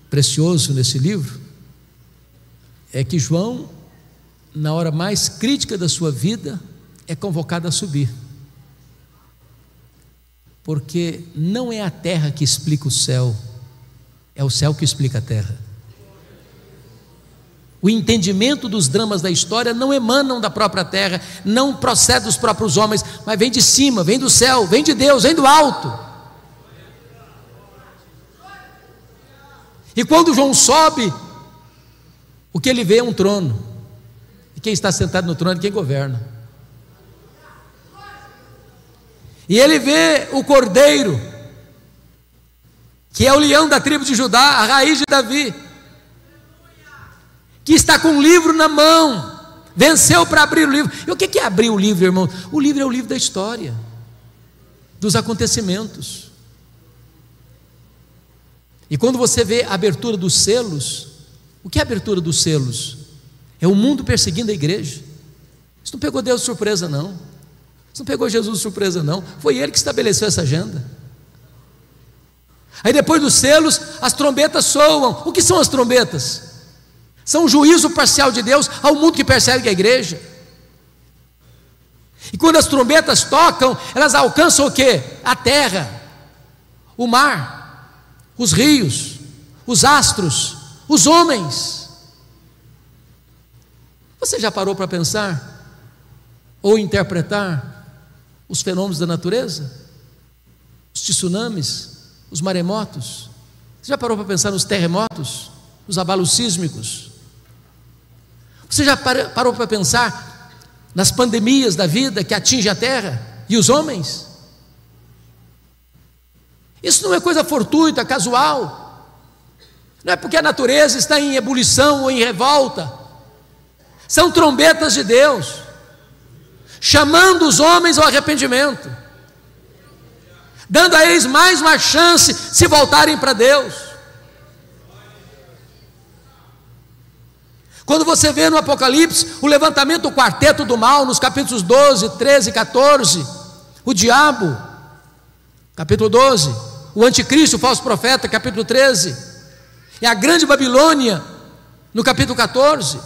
precioso nesse livro é que João, na hora mais crítica da sua vida, é convocado a subir, porque não é a terra que explica o céu, é o céu que explica a terra. O entendimento dos dramas da história não emanam da própria terra, não procede dos próprios homens, mas vem de cima, vem do céu, vem de Deus, vem do alto. E quando João sobe, o que ele vê é um trono, e quem está sentado no trono é quem governa. E ele vê o Cordeiro, que é o leão da tribo de Judá, a raiz de Davi, que está com um livro na mão, venceu para abrir o livro. E o que é abrir o livro, irmão? O livro é o livro da história, dos acontecimentos. E quando você vê a abertura dos selos, o que é a abertura dos selos? É o mundo perseguindo a igreja. Isso não pegou Deus de surpresa, não. Isso não pegou Jesus de surpresa, não. Foi Ele que estabeleceu essa agenda. Aí depois dos selos, as trombetas soam. O que são as trombetas? São o juízo parcial de Deus ao mundo que persegue a igreja. E quando as trombetas tocam, elas alcançam o quê? A terra, o mar, os rios, os astros, os homens. Você já parou para pensar ou interpretar os fenômenos da natureza? Os tsunamis, os maremotos? Você já parou para pensar nos terremotos, nos abalos sísmicos? Você já parou para pensar nas pandemias da vida que atingem a terra e os homens? Isso não é coisa fortuita, casual. Não é porque a natureza está em ebulição ou em revolta. São trombetas de Deus, chamando os homens ao arrependimento, dando a eles mais uma chance se voltarem para Deus. Quando você vê no Apocalipse o levantamento do quarteto do mal, nos capítulos 12, 13 e 14, o diabo, capítulo 12, o anticristo, o falso profeta, capítulo 13, e a grande Babilônia, no capítulo 14.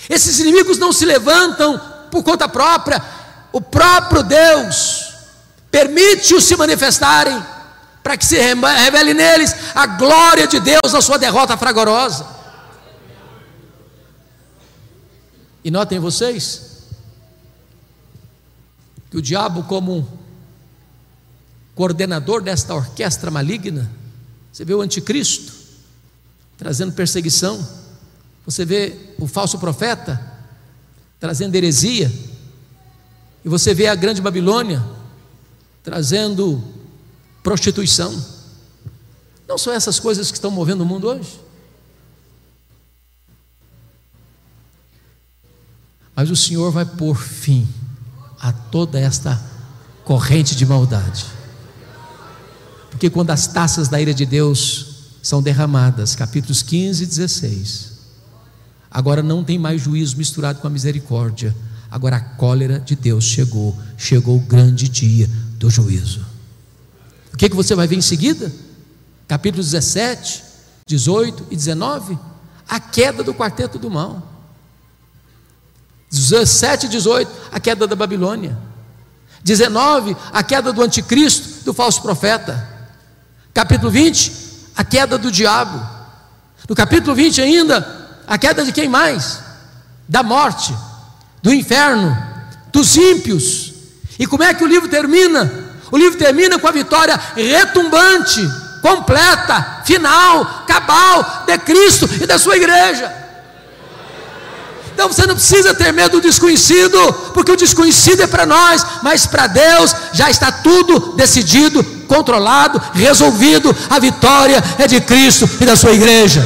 Esses inimigos não se levantam por conta própria, o próprio Deus permite-os se manifestarem, para que se revele neles a glória de Deus na sua derrota fragorosa. E notem vocês, que o diabo, como coordenador desta orquestra maligna, você vê o anticristo trazendo perseguição, você vê o falso profeta trazendo heresia, e você vê a grande Babilônia trazendo prostituição. Não são essas coisas que estão movendo o mundo hoje? Mas o Senhor vai pôr fim a toda esta corrente de maldade, porque quando as taças da ira de Deus são derramadas, capítulos 15 e 16, agora não tem mais juízo misturado com a misericórdia, agora a cólera de Deus chegou o grande dia do juízo. O que você vai ver em seguida? Capítulos 17, 18 e 19, a queda do quarteto do mal. 17 e 18, a queda da Babilônia. 19, a queda do anticristo, do falso profeta. Capítulo 20, a queda do diabo. No capítulo 20 ainda, a queda de quem mais? Da morte, do inferno, dos ímpios. E como é que o livro termina? O livro termina com a vitória retumbante, completa, final, cabal de Cristo e da sua igreja. Então você não precisa ter medo do desconhecido, porque o desconhecido é para nós, mas para Deus já está tudo decidido, controlado, resolvido. A vitória é de Cristo e da sua igreja.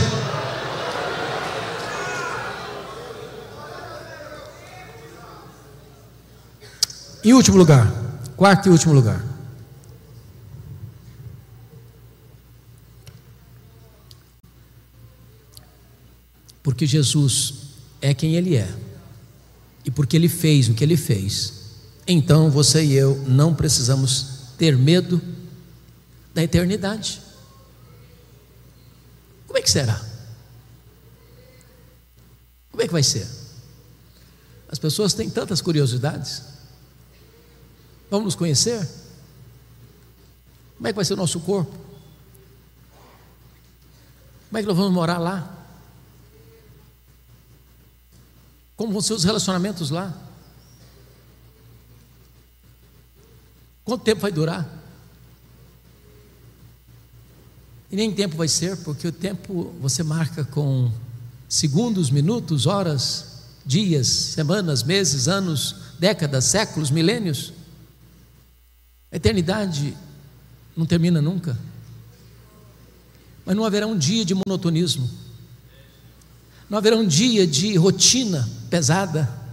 Em último lugar, Quarto e último lugar. Porque Jesus é quem Ele é, e porque Ele fez o que Ele fez, então você e eu não precisamos ter medo da eternidade. Como é que será? Como é que vai ser? As pessoas têm tantas curiosidades. Vamos nos conhecer? Como é que vai ser o nosso corpo? Como é que nós vamos morar lá? Como vão ser os relacionamentos lá? Quanto tempo vai durar? E nem tempo vai ser, porque o tempo você marca com segundos, minutos, horas, dias, semanas, meses, anos, décadas, séculos, milênios. A eternidade não termina nunca. Mas não haverá um dia de monotonismo, não haverá um dia de rotina pesada.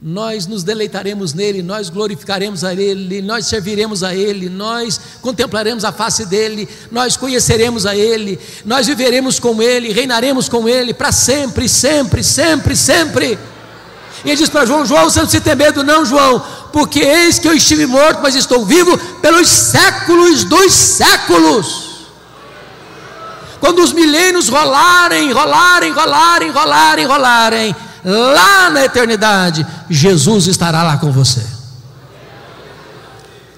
Nós nos deleitaremos nele, nós glorificaremos a ele, nós serviremos a ele, nós contemplaremos a face dele, nós conheceremos a ele, nós viveremos com ele, reinaremos com ele para sempre, sempre, sempre, sempre. E ele diz para João: João, você não precisa ter medo não, João, porque eis que eu estive morto, mas estou vivo pelos séculos dos séculos. Quando os milênios rolarem, lá na eternidade, Jesus estará lá com você.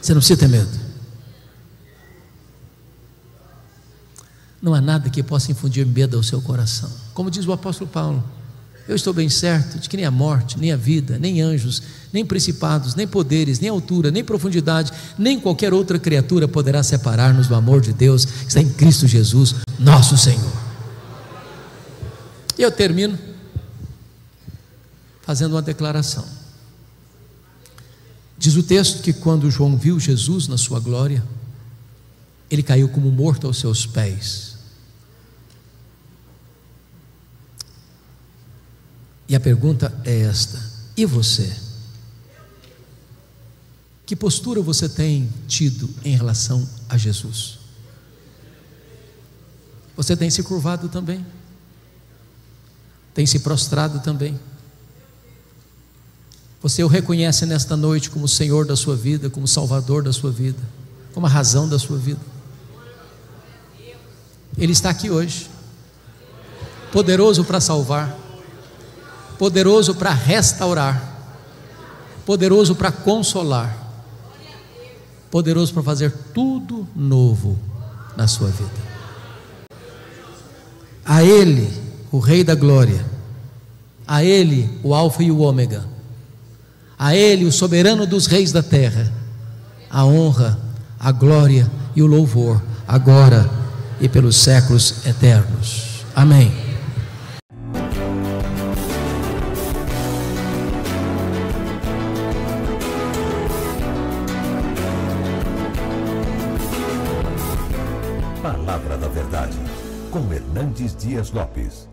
Você não precisa ter medo. Não há nada que possa infundir medo ao seu coração. Como diz o apóstolo Paulo: eu estou bem certo de que nem a morte, nem a vida, nem anjos, nem principados, nem poderes, nem altura, nem profundidade, nem qualquer outra criatura poderá separar-nos do amor de Deus que está em Cristo Jesus, nosso Senhor. E eu termino fazendo uma declaração. Diz o texto que quando João viu Jesus na sua glória, ele caiu como morto aos seus pés. E a pergunta é esta: e você? Que postura você tem tido em relação a Jesus? Você tem se curvado também? Tem se prostrado também? Você o reconhece nesta noite como Senhor da sua vida, como Salvador da sua vida, como a razão da sua vida? Ele está aqui hoje, poderoso para salvar, poderoso para restaurar, poderoso para consolar, poderoso para fazer tudo novo na sua vida. A Ele, o Rei da Glória, a Ele, o Alfa e o Ômega, a Ele, o soberano dos reis da terra, a honra, a glória e o louvor, agora e pelos séculos eternos. Amém. Palavra da Verdade, com Hernandes Dias Lopes.